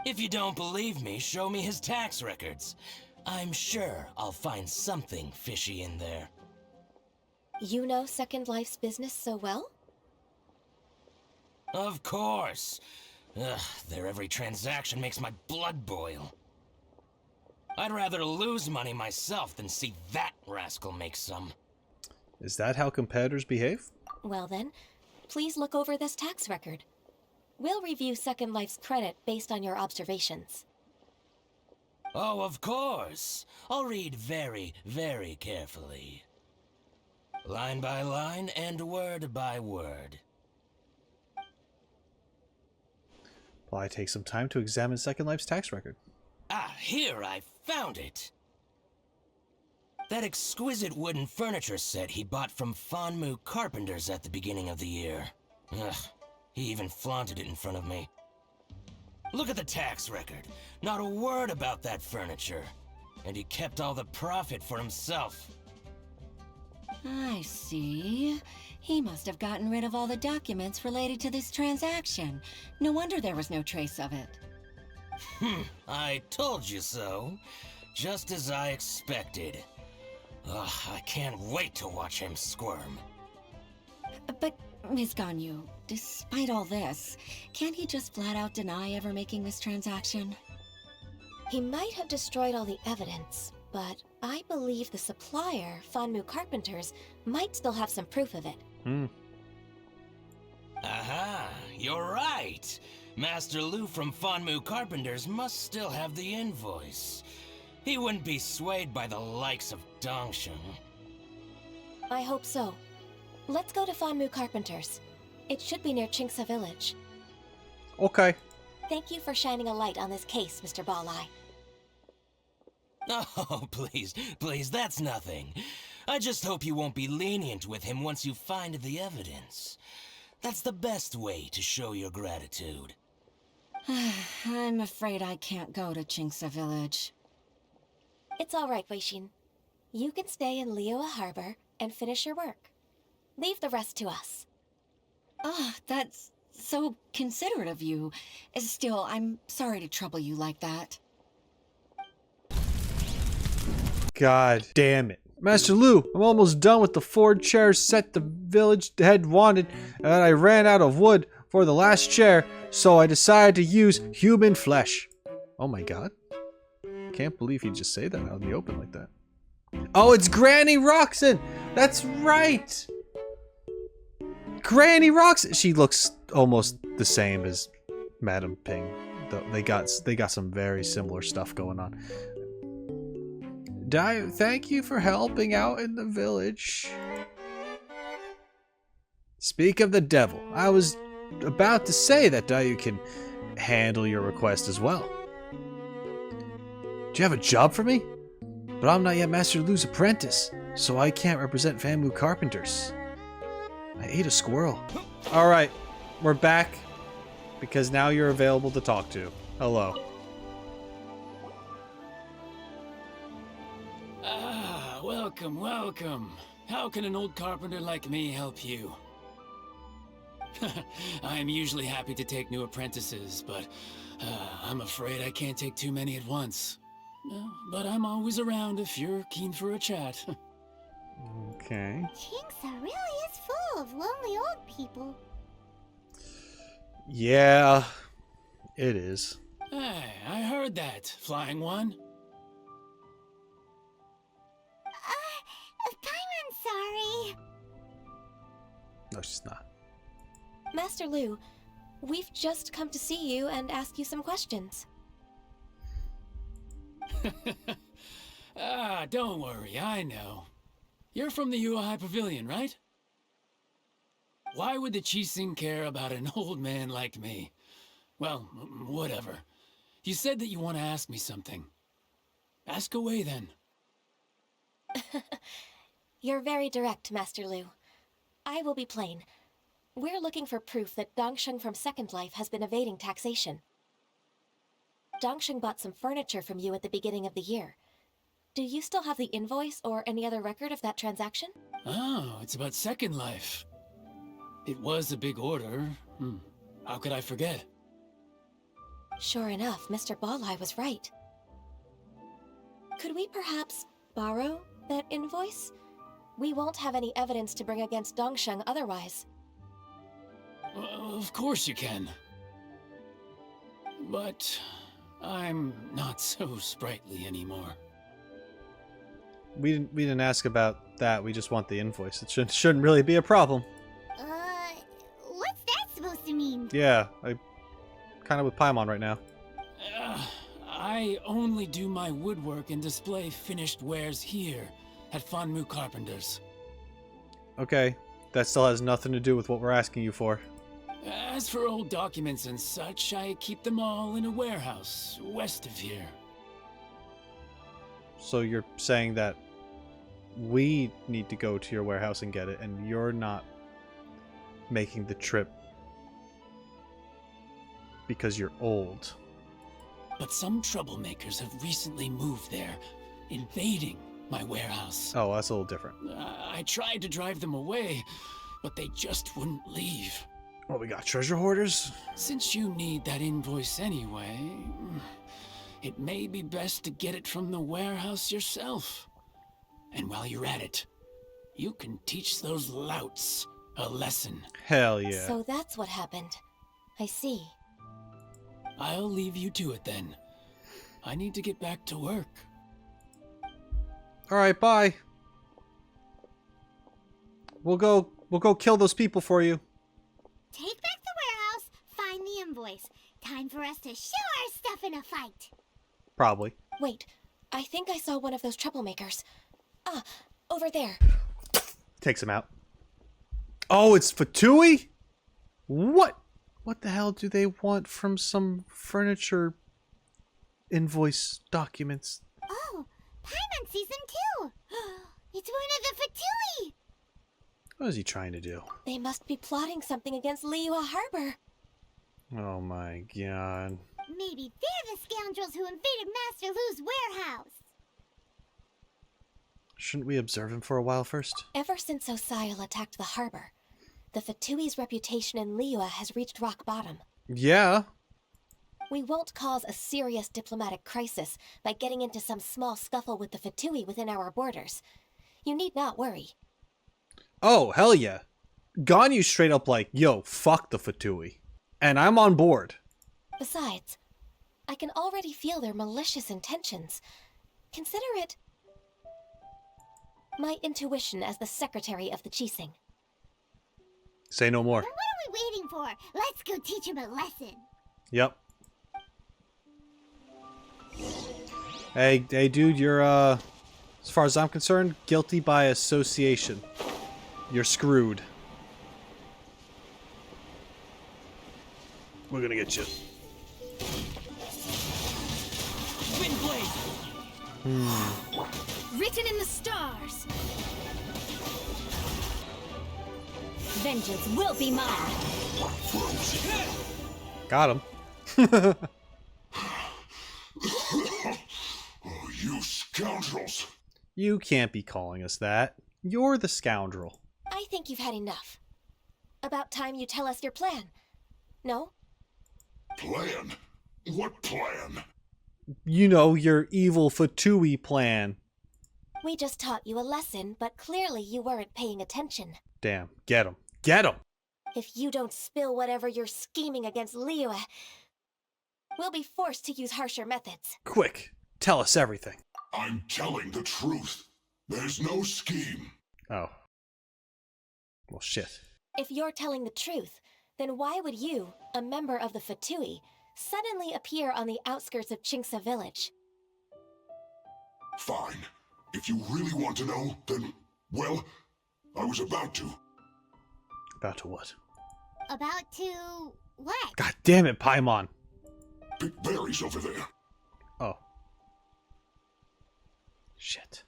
If you don't believe me, show me his tax records. I'm sure I'll find something fishy in there. You know Second Life's business so well? Of course. Ugh, their every transaction makes my blood boil. I'd rather lose money myself than see that rascal make some. Is that how competitors behave? Well then, please look over this tax record. We'll review Second Life's credit based on your observations. Oh, of course. I'll read very, very carefully. Line by line and word by word. Well, I take some time to examine Second Life's tax record. Ah, here, I found it. That exquisite wooden furniture set he bought from Fanmu Carpenters at the beginning of the year. Ugh, he even flaunted it in front of me. Look at the tax record. Not a word about that furniture. And he kept all the profit for himself. I see. He must have gotten rid of all the documents related to this transaction. No wonder there was no trace of it. I told you so. Just as I expected. Ugh, I can't wait to watch him squirm. But, Ms. Ganyu, despite all this, can't he just flat out deny ever making this transaction? He might have destroyed all the evidence, but I believe the supplier, Fanmu Carpenters, might still have some proof of it. Aha, you're right. Master Lu from Fanmu Carpenters must still have the invoice. He wouldn't be swayed by the likes of Dongsheng. I hope so. Let's go to Fanmu Carpenters. It should be near Qingce Village. Okay. Thank you for shining a light on this case, Mr. Balai. Oh, please, that's nothing. I just hope you won't be lenient with him once you find the evidence. That's the best way to show your gratitude. I'm afraid I can't go to Qingce Village. It's all right, Weishin. You can stay in Liyue Harbor and finish your work. Leave the rest to us. Ah, that's so considerate of you. Still, I'm sorry to trouble you like that. God damn it. Master Lu, I'm almost done with the 4 chairs set the village head wanted, and I ran out of wood for the last chair, so I decided to use human flesh. Oh my god. Can't believe he'd just say that out in the open like that. Oh, it's Granny Roxanne! That's right! Granny Roxanne! She looks almost the same as Madame Ping. They got some very similar stuff going on. Thank you for helping out in the village. Speak of the devil, I was about to say that Dayu can handle your request as well. Do you have a job for me? But I'm not yet Master Lu's apprentice, so I can't represent Fanmu Carpenters. I ate a squirrel. Alright, we're back, because now you're available to talk to. Hello. Welcome, welcome. How can an old carpenter like me help you? I'm usually happy to take new apprentices, but I'm afraid I can't take too many at once. But I'm always around if you're keen for a chat. Okay. Qingce really is full of lonely old people. Yeah, it is. Hey, I heard that, Flying One. Paimon's sorry. No, she's not. Master Lu, we've just come to see you and ask you some questions. Don't worry, I know. You're from the Yuehai Pavilion, right? Why would the Qixing care about an old man like me? Well, whatever. You said that you want to ask me something. Ask away, then. You're very direct, Master Lu. I will be plain. We're looking for proof that Dongsheng from Second Life has been evading taxation. Dongsheng bought some furniture from you at the beginning of the year. Do you still have the invoice or any other record of that transaction? Oh, it's about Second Life. It was a big order. How could I forget? Sure enough, Mr. Balai was right. Could we perhaps borrow that invoice? We won't have any evidence to bring against Dongsheng otherwise. Of course you can. But I'm not so sprightly anymore. We didn't ask about that. We just want the invoice. It shouldn't really be a problem. What's that supposed to mean? Yeah, I kind of with Paimon right now. I only do my woodwork and display finished wares here at Fanmu Carpenters. Okay, that still has nothing to do with what we're asking you for. As for old documents and such, I keep them all in a warehouse west of here. So you're saying that we need to go to your warehouse and get it, and you're not making the trip because you're old. But some troublemakers have recently moved there, invading my warehouse. Oh, that's a little different. I tried to drive them away, but they just wouldn't leave. Well, we got treasure hoarders? Since you need that invoice anyway, it may be best to get it from the warehouse yourself. And while you're at it, you can teach those louts a lesson. Hell yeah. So that's what happened. I see. I'll leave you to it then. I need to get back to work. Alright, bye. We'll go kill those people for you. Take back the warehouse, find the invoice. Time for us to show our stuff in a fight. Probably. Wait, I think I saw one of those troublemakers. Ah, over there. Takes him out. Oh, it's Fatui? What? What the hell do they want from some furniture invoice documents? Oh, Paimon sees them too. It's one of the Fatui. What is he trying to do? They must be plotting something against Liyue Harbor. Oh my god. Maybe they're the scoundrels who invaded Master Lu's warehouse. Shouldn't we observe him for a while first? Ever since Osial attacked the harbor, the Fatui's reputation in Liyue has reached rock bottom. Yeah. We won't cause a serious diplomatic crisis by getting into some small scuffle with the Fatui within our borders. You need not worry. Oh, hell yeah. Ganyu straight up like, yo, fuck the Fatui. And I'm on board. Besides, I can already feel their malicious intentions. Consider it my intuition as the secretary of the Qixing. Say no more. Then what are we waiting for? Let's go teach him a lesson. Yep. Hey, dude, you're, as far as I'm concerned, guilty by association. You're screwed. We're gonna get you. Written in the stars. Vengeance will be mine. Got him. Oh, you scoundrels! You can't be calling us that. You're the scoundrel. I think you've had enough. About time you tell us your plan. No? Plan? What plan? You know, your evil Fatui plan. We just taught you a lesson, but clearly you weren't paying attention. Damn, get him. Get him! If you don't spill whatever you're scheming against Liyue, we'll be forced to use harsher methods. Quick, tell us everything. I'm telling the truth. There's no scheme. Oh. Well, shit. If you're telling the truth, then why would you, a member of the Fatui, suddenly appear on the outskirts of Qingce village? Fine. If you really want to know, then, well, I was about to. About to what? About to what? God damn it, Paimon. Pick berries over there. Oh. Shit.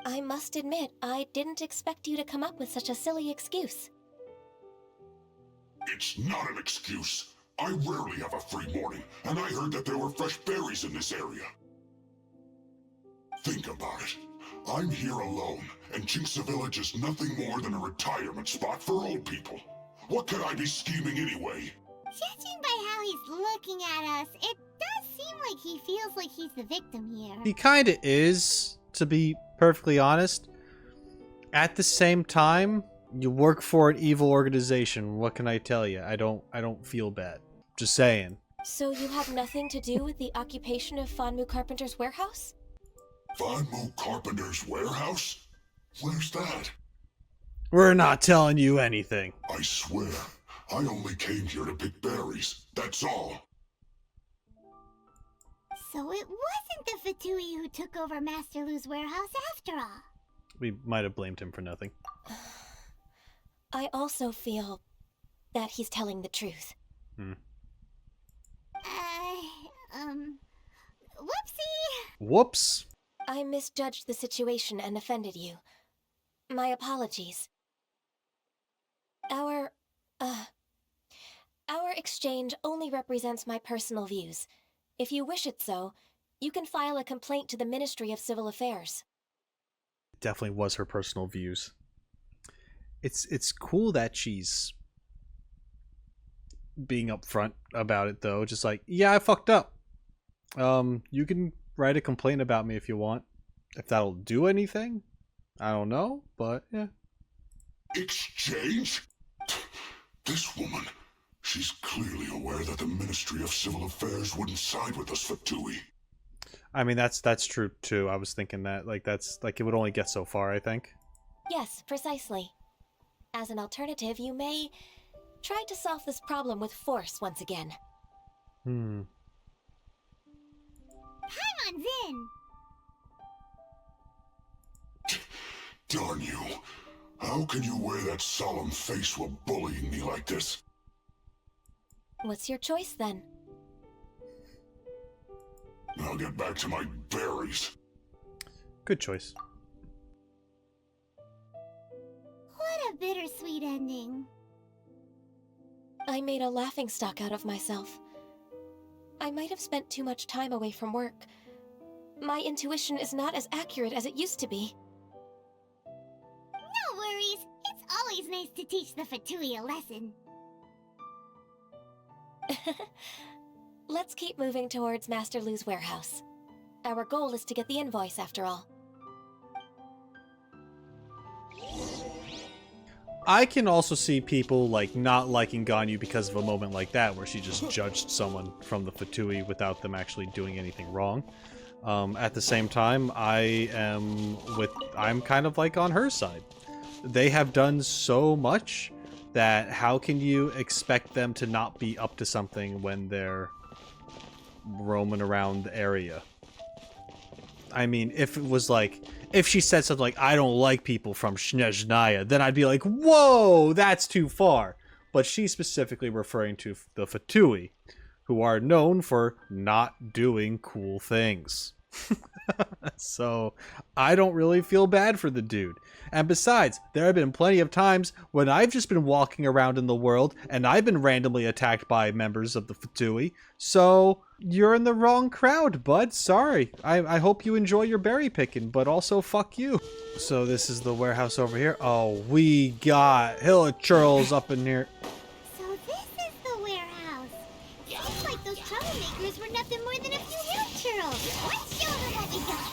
I must admit, I didn't expect you to come up with such a silly excuse. It's not an excuse. I rarely have a free morning, and I heard that there were fresh berries in this area. Think about it. I'm here alone, and Qingce Village is nothing more than a retirement spot for old people. What could I be scheming anyway? Judging by how he's looking at us, it does seem like he feels like he's the victim here. He kinda is, to be perfectly honest. At the same time, you work for an evil organization. What can I tell you? I don't feel bad. Just saying. So you have nothing to do with the occupation of Fanmu Carpenter's warehouse? Fanmu Carpenter's warehouse? Where's that? We're not telling you anything. I swear, I only came here to pick berries. That's all. So it wasn't the Fatui who took over Master Lu's warehouse after all. We might have blamed him for nothing. I also feel that he's telling the truth. Whoopsie! Whoops. I misjudged the situation and offended you. My apologies. Our exchange only represents my personal views. If you wish it so, you can file a complaint to the Ministry of Civil Affairs. Definitely was her personal views. It's cool that she's being upfront about it though. Just like, yeah, I fucked up. You can write a complaint about me if you want. If that'll do anything, I don't know, but yeah. Exchange? This woman, she's clearly aware that the Ministry of Civil Affairs wouldn't side with us for Tui. I mean, that's true too. I was thinking that, like, that's, like, it would only get so far, I think. Yes, precisely. As an alternative, you may try to solve this problem with force once again. Paimon's in! Darn you. How can you wear that solemn face while bullying me like this? What's your choice, then? I'll get back to my berries. Good choice. What a bittersweet ending. I made a laughingstock out of myself. I might have spent too much time away from work. My intuition is not as accurate as it used to be. No worries. It's always nice to teach the Fatui a lesson. Let's keep moving towards Master Lu's warehouse. Our goal is to get the invoice, after all. I can also see people, like, not liking Ganyu because of a moment like that, where she just judged someone from the Fatui without them actually doing anything wrong. At the same time, I'm kind of, like, on her side. They have done so much that how can you expect them to not be up to something when they're roaming around the area? I mean, if it was like, if she said something like, I don't like people from Snezhnaya, then I'd be like, whoa, that's too far. But she's specifically referring to the Fatui, who are known for not doing cool things. So, I don't really feel bad for the dude. And besides, there have been plenty of times when I've just been walking around in the world and I've been randomly attacked by members of the Fatui. So, you're in the wrong crowd, bud. Sorry. I hope you enjoy your berry picking, but also fuck you. So this is the warehouse over here. Oh, we got Hill of Churls up in here. So this is the warehouse. Seems like those troublemakers were nothing more than a few hill churls. Let's show them what we got.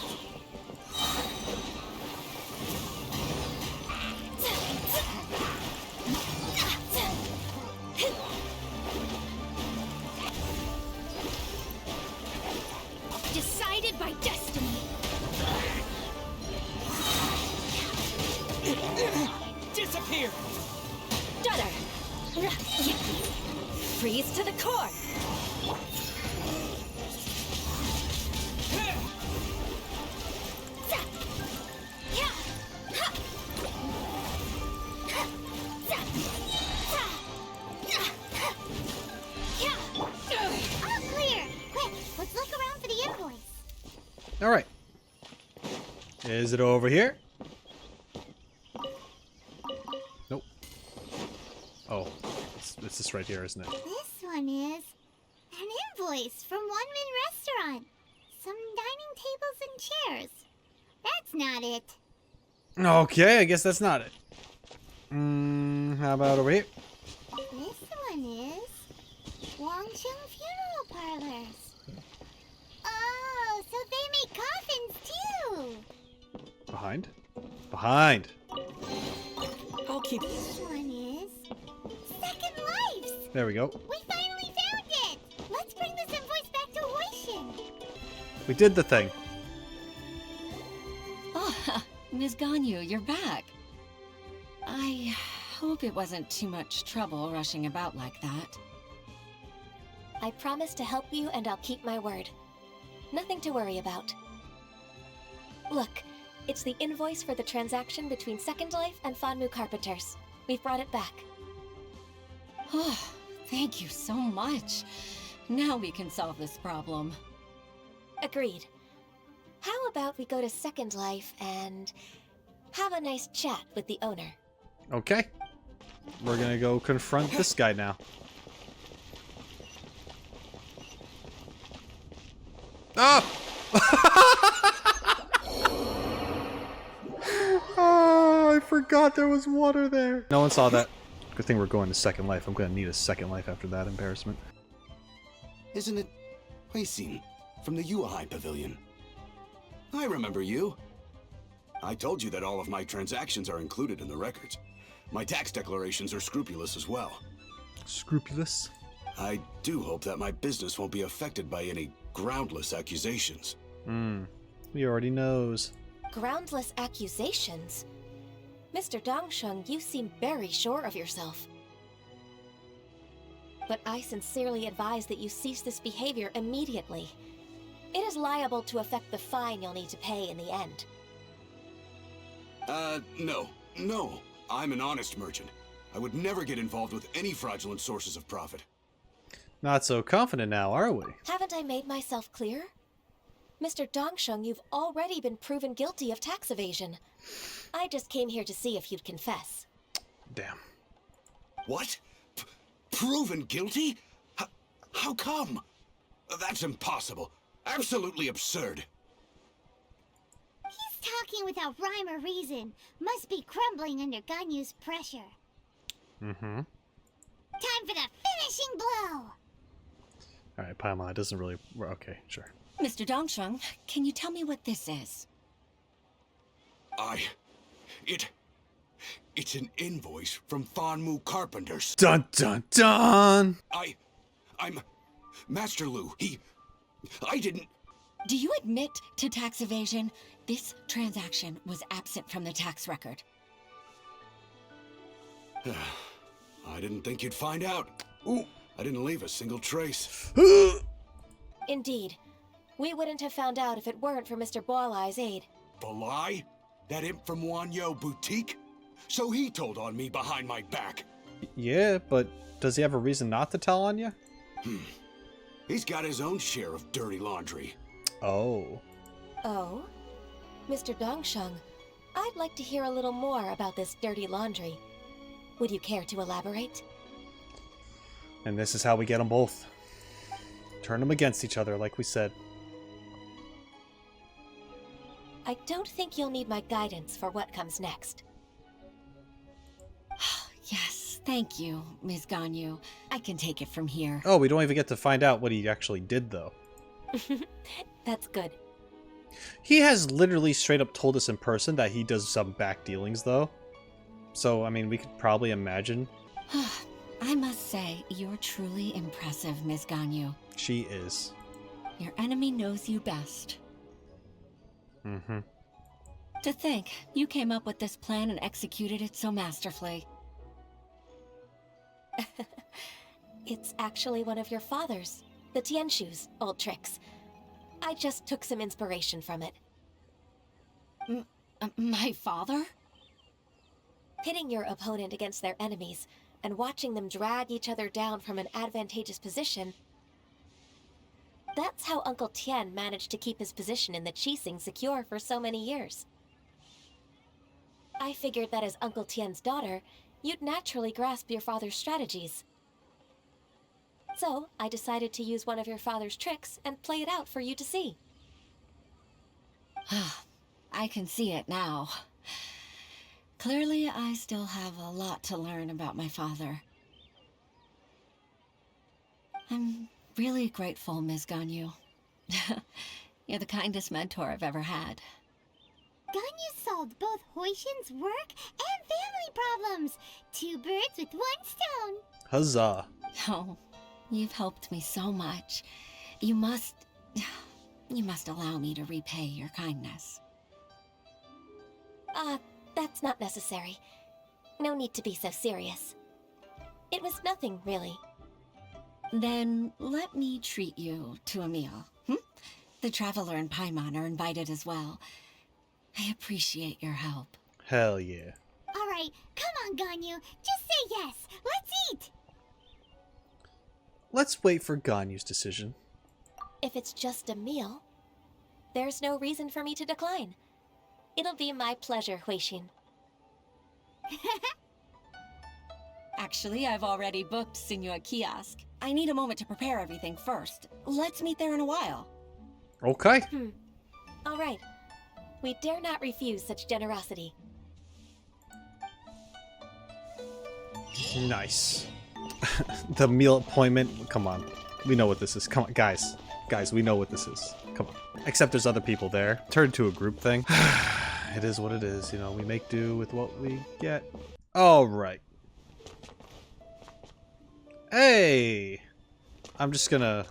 Decided by destiny. Disappear! Stutter. Freeze to the core. All clear. Quick, let's look around for the invoice. All right. Is it over here? Nope. Oh, it's this right here, isn't it? This one is an invoice from One Min Restaurant. Some dining tables and chairs. That's not it. Okay, I guess that's not it. How about over here? This one is Wangcheng Funeral Parlors. Oh, so they make coffins too. Behind? Behind. I'll keep... This one is Second Lives. There we go. We finally found it. Let's bring this invoice back to Huishin. We did the thing. Oh, Ms. Ganyu, you're back. I hope it wasn't too much trouble rushing about like that. I promise to help you, and I'll keep my word. Nothing to worry about. Look, it's the invoice for the transaction between Second Life and Fanmu Carpenters. We've brought it back. Oh, thank you so much. Now we can solve this problem. Agreed. How about we go to Second Life and have a nice chat with the owner? Okay. We're gonna go confront this guy now. Ah! Oh, I forgot there was water there. No one saw that. Good thing we're going to Second Life. I'm gonna need a Second Life after that embarrassment. Isn't it Huishin from the Yuahai Pavilion? I remember you. I told you that all of my transactions are included in the records. My tax declarations are scrupulous as well. Scrupulous? I do hope that my business won't be affected by any groundless accusations. He already knows. Groundless accusations? Mr. Dongsheng, you seem very sure of yourself. But I sincerely advise that you cease this behavior immediately. It is liable to affect the fine you'll need to pay in the end. No. I'm an honest merchant. I would never get involved with any fraudulent sources of profit. Not so confident now, are we? Haven't I made myself clear? Mr. Dongsheng, you've already been proven guilty of tax evasion. I just came here to see if you'd confess. Damn. What? Proven guilty? How come? That's impossible. Absolutely absurd. He's talking without rhyme or reason. Must be crumbling under Ganyu's pressure. Mm-hmm. Time for the finishing blow! Alright, Paimon, it doesn't really... Okay, sure. Mr. Dongsheng, can you tell me what this is? It's an invoice from Fanmu Carpenters. Dun dun dun! I'm Master Lu. I didn't... Do you admit to tax evasion? This transaction was absent from the tax record. I didn't think you'd find out. Ooh, I didn't leave a single trace. Indeed. We wouldn't have found out if it weren't for Mr. Boalai's aid. Balai? That imp from Wanyo Boutique? So he told on me behind my back. Yeah, but does he have a reason not to tell on you? He's got his own share of dirty laundry. Oh. Oh? Mr. Dongsheng, I'd like to hear a little more about this dirty laundry. Would you care to elaborate? And this is how we get them both. Turn them against each other, like we said. I don't think you'll need my guidance for what comes next. Yes, thank you, Ms. Ganyu. I can take it from here. Oh, we don't even get to find out what he actually did, though. That's good. He has literally straight up told us in person that he does some back dealings, though. So, I mean, we could probably imagine. I must say, you're truly impressive, Ms. Ganyu. She is. Your enemy knows you best. Mm-hmm. To think, you came up with this plan and executed it so masterfully. It's actually one of your father's, the Tianshu's, old tricks. I just took some inspiration from it. My father? Pitting your opponent against their enemies and watching them drag each other down from an advantageous position. That's how Uncle Tian managed to keep his position in the Qixing secure for so many years. I figured that as Uncle Tian's daughter, you'd naturally grasp your father's strategies. So, I decided to use one of your father's tricks and play it out for you to see. I can see it now. Clearly, I still have a lot to learn about my father. I'm really grateful, Ms. Ganyu. You're the kindest mentor I've ever had. Ganyu solved both Huixin's work and family problems. 2 birds with 1 stone. Huzzah. Oh, you've helped me so much. You must allow me to repay your kindness. That's not necessary. No need to be so serious. It was nothing, really. Then let me treat you to a meal. The Traveler and Paimon are invited as well. I appreciate your help. Hell yeah. Alright, come on, Ganyu. Just say yes. Let's eat! Let's wait for Ganyu's decision. If it's just a meal, there's no reason for me to decline. It'll be my pleasure, Huixin. Actually, I've already booked Senor Kiosk. I need a moment to prepare everything first. Let's meet there in a while. Okay. All right. We dare not refuse such generosity. Nice. The meal appointment. Come on. We know what this is. Come on, guys. Guys, we know what this is. Come on. Except there's other people there. Turned to a group thing. It is what it is, you know, we make do with what we get. Alright. Hey! I'm just gonna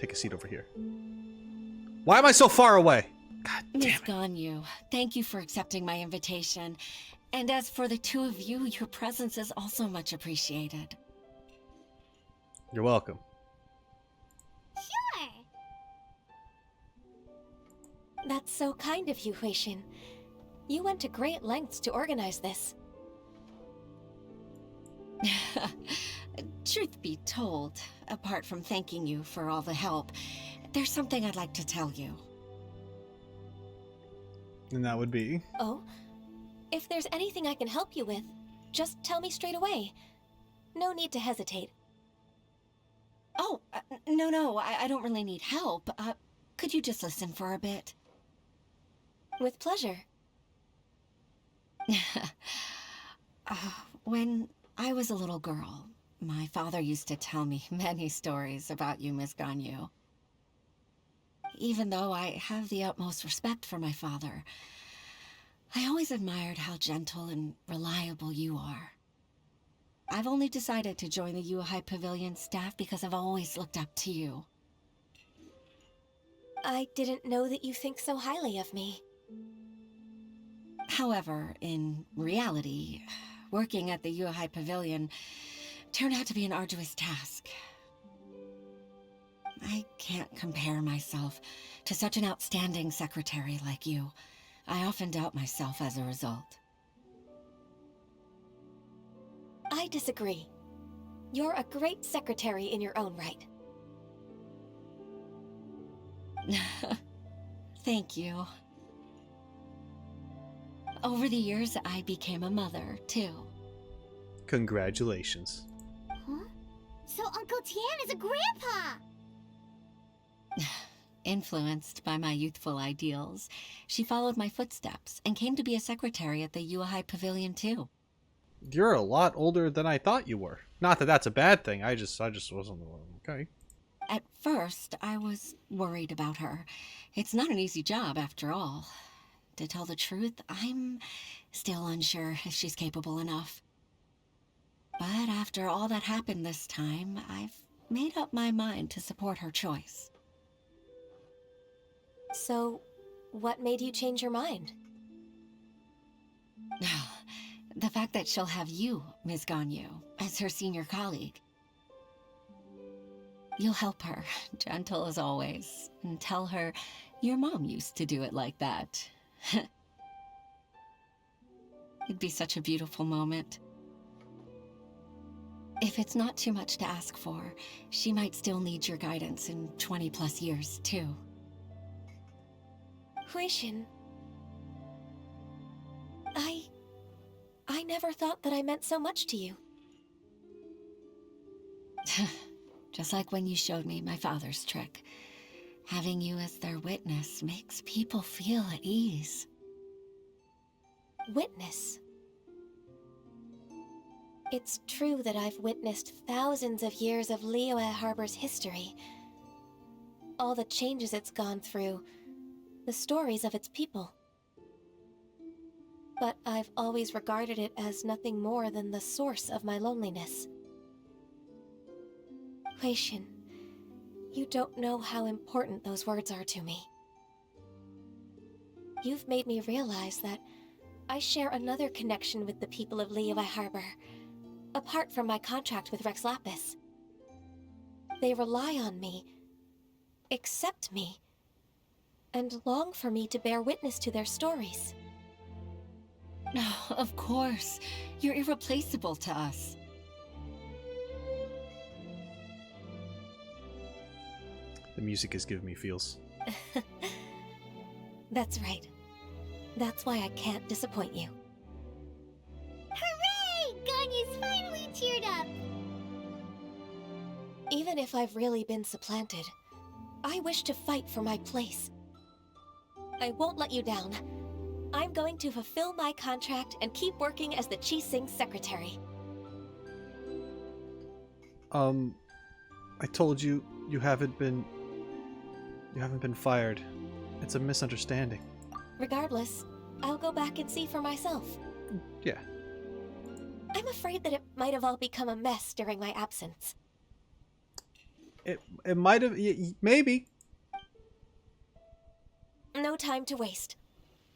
take a seat over here. Why am I so far away? God damn Miss it. Ganyu, thank you for accepting my invitation. And as for the two of you, your presence is also much appreciated. You're welcome. Sure. That's so kind of you, Huixin. You went to great lengths to organize this. Truth be told, apart from thanking you for all the help, there's something I'd like to tell you. And that would be? Oh? If there's anything I can help you with, just tell me straight away. No need to hesitate. Oh, no, I don't really need help. Could you just listen for a bit? With pleasure. When I was a little girl, my father used to tell me many stories about you, Miss Ganyu. Even though I have the utmost respect for my father, I always admired how gentle and reliable you are. I've only decided to join the Yuhai Pavilion staff because I've always looked up to you. I didn't know that you think so highly of me. However, in reality, working at the Yuhai Pavilion turned out to be an arduous task. I can't compare myself to such an outstanding secretary like you. I often doubt myself as a result. I disagree. You're a great secretary in your own right. Thank you. Over the years, I became a mother, too. Congratulations. Huh? So Uncle Tian is a grandpa! Influenced by my youthful ideals, she followed my footsteps and came to be a secretary at the Yuhai Pavilion, too. You're a lot older than I thought you were. Not that that's a bad thing, I just wasn't... Okay. At first, I was worried about her. It's not an easy job, after all. To tell the truth, I'm still unsure if she's capable enough. But after all that happened this time, I've made up my mind to support her choice. So, what made you change your mind? The fact that she'll have you, Ms. Ganyu, as her senior colleague. You'll help her, gentle as always, and tell her your mom used to do it like that. It'd be such a beautiful moment. If it's not too much to ask for, she might still need your guidance in 20+ years, too. Huixin, I never thought that I meant so much to you. Just like when you showed me my father's trick. Having you as their witness makes people feel at ease. Witness? It's true that I've witnessed thousands of years of Liyue Harbor's history. All the changes it's gone through, the stories of its people. But I've always regarded it as nothing more than the source of my loneliness. Huixin, you don't know how important those words are to me. You've made me realize that I share another connection with the people of Liyue Harbor, apart from my contract with Rex Lapis. They rely on me, accept me, and long for me to bear witness to their stories. No, of course. You're irreplaceable to us. The music is giving me feels. That's right. That's why I can't disappoint you. Hooray! Ganyu's finally cheered up! Even if I've really been supplanted, I wish to fight for my place. I won't let you down. I'm going to fulfill my contract and keep working as the Qixing secretary. I told you, you haven't been fired. It's a misunderstanding. Regardless, I'll go back and see for myself. Yeah. I'm afraid that it might have all become a mess during my absence. It might have, maybe. No time to waste.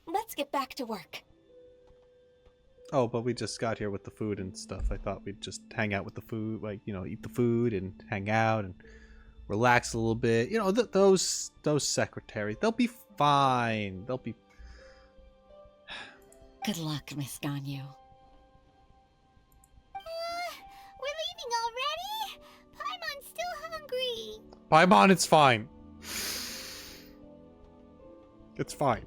Let's get back to work. Oh, but we just got here with the food and stuff. I thought we'd just hang out with the food, like, you know, eat the food and hang out and relax a little bit. You know, those secretaries, they'll be fine. They'll be... Good luck, Miss Ganyu. We're leaving already? Paimon's still hungry. Paimon, it's fine. It's fine.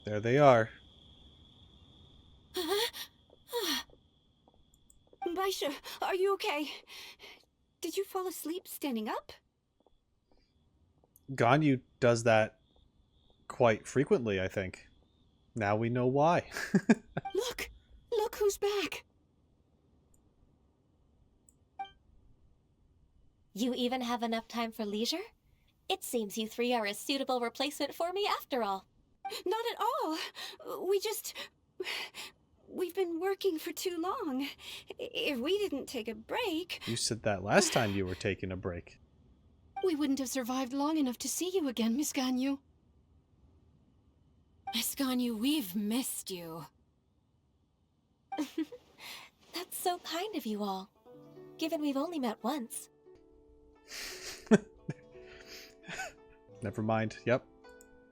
There they are. Baisha, are you okay? Did you fall asleep standing up? Ganyu does that quite frequently, I think. Now we know why. Look! Look who's back! You even have enough time for leisure? It seems you three are a suitable replacement for me after all. Not at all. We've been working for too long. If we didn't take a break... You said that last time you were taking a break. We wouldn't have survived long enough to see you again, Miss Ganyu. Miss Ganyu, we've missed you. That's so kind of you all, given we've only met once. Never mind. Yep.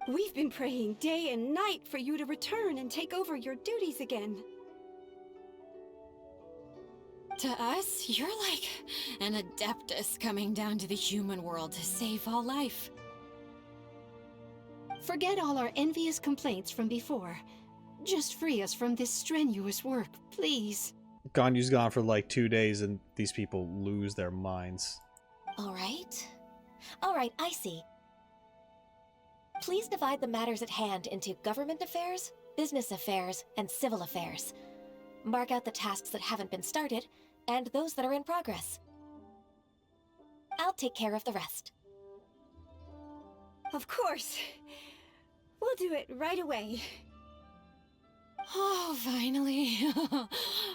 We've been praying day and night for you to return and take over your duties again. To us, you're like an Adeptus coming down to the human world to save all life. Forget all our envious complaints from before. Just free us from this strenuous work, please. Ganyu's gone for like 2 days and these people lose their minds. All right. All right, I see. Please divide the matters at hand into government affairs, business affairs, and civil affairs. Mark out the tasks that haven't been started, and those that are in progress. I'll take care of the rest. Of course. We'll do it right away. Oh, finally.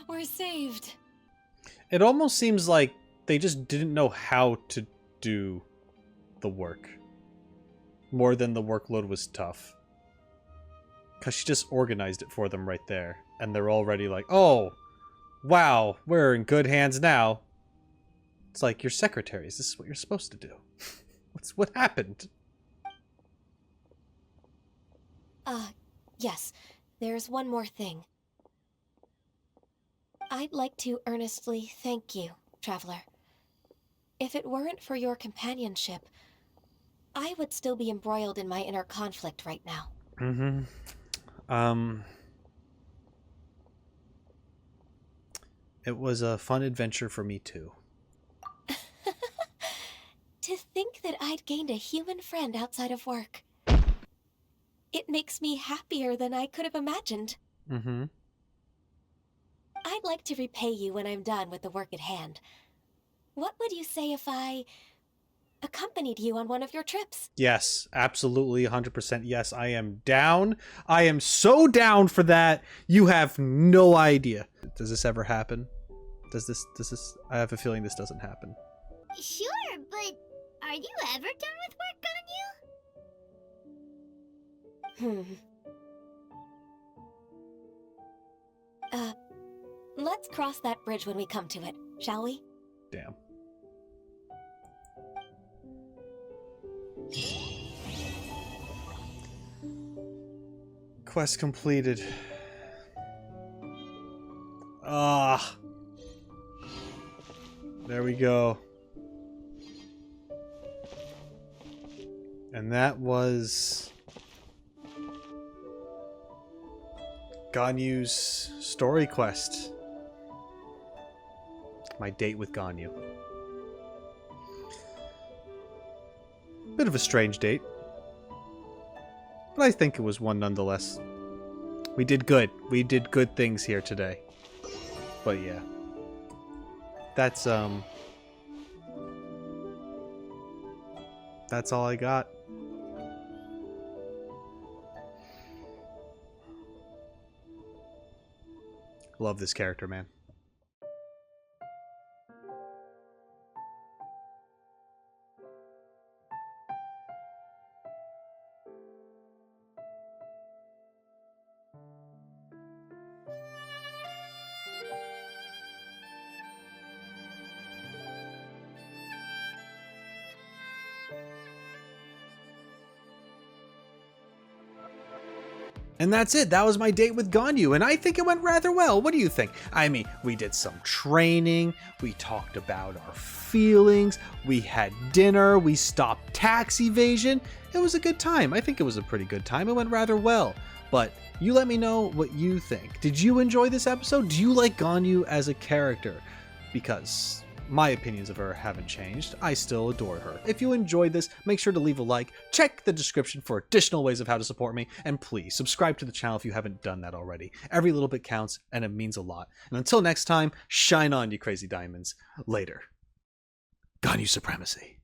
We're saved. It almost seems like they just didn't know how to do the work. More than the workload was tough. Because she just organized it for them right there. And they're already like, oh, wow, we're in good hands now. It's like, you're secretaries. This is what you're supposed to do. What happened? Yes. There's one more thing. I'd like to earnestly thank you, Traveler. If it weren't for your companionship, I would still be embroiled in my inner conflict right now. It was a fun adventure for me too. To think that I'd gained a human friend outside of work. It makes me happier than I could have imagined. I'd like to repay you when I'm done with the work at hand. What would you say if I accompanied you on one of your trips? Yes, absolutely, 100% yes. I am down. I am so down for that. You have no idea. Does this ever happen? Does this... I have a feeling this doesn't happen. Sure, but are you ever done with work, Ganyu? Let's cross that bridge when we come to it, shall we? Damn. Quest completed. Ah. There we go. And that was Ganyu's story quest. My date with Ganyu. Bit of a strange date, but I think it was one nonetheless. We did good. We did good things here today. But yeah. That's all I got. Love this character, man. And that's it. That was my date with Ganyu, and I think it went rather well. What do you think? I mean, we did some training, we talked about our feelings, we had dinner, we stopped tax evasion. It was a good time. I think it was a pretty good time. It went rather well. But you let me know what you think. Did you enjoy this episode? Do you like Ganyu as a character? Because my opinions of her haven't changed. I still adore her. If you enjoyed this, make sure to leave a like, check the description for additional ways of how to support me, and please subscribe to the channel if you haven't done that already. Every little bit counts, and it means a lot. And until next time, shine on, you crazy diamonds. Later. Ganyu supremacy.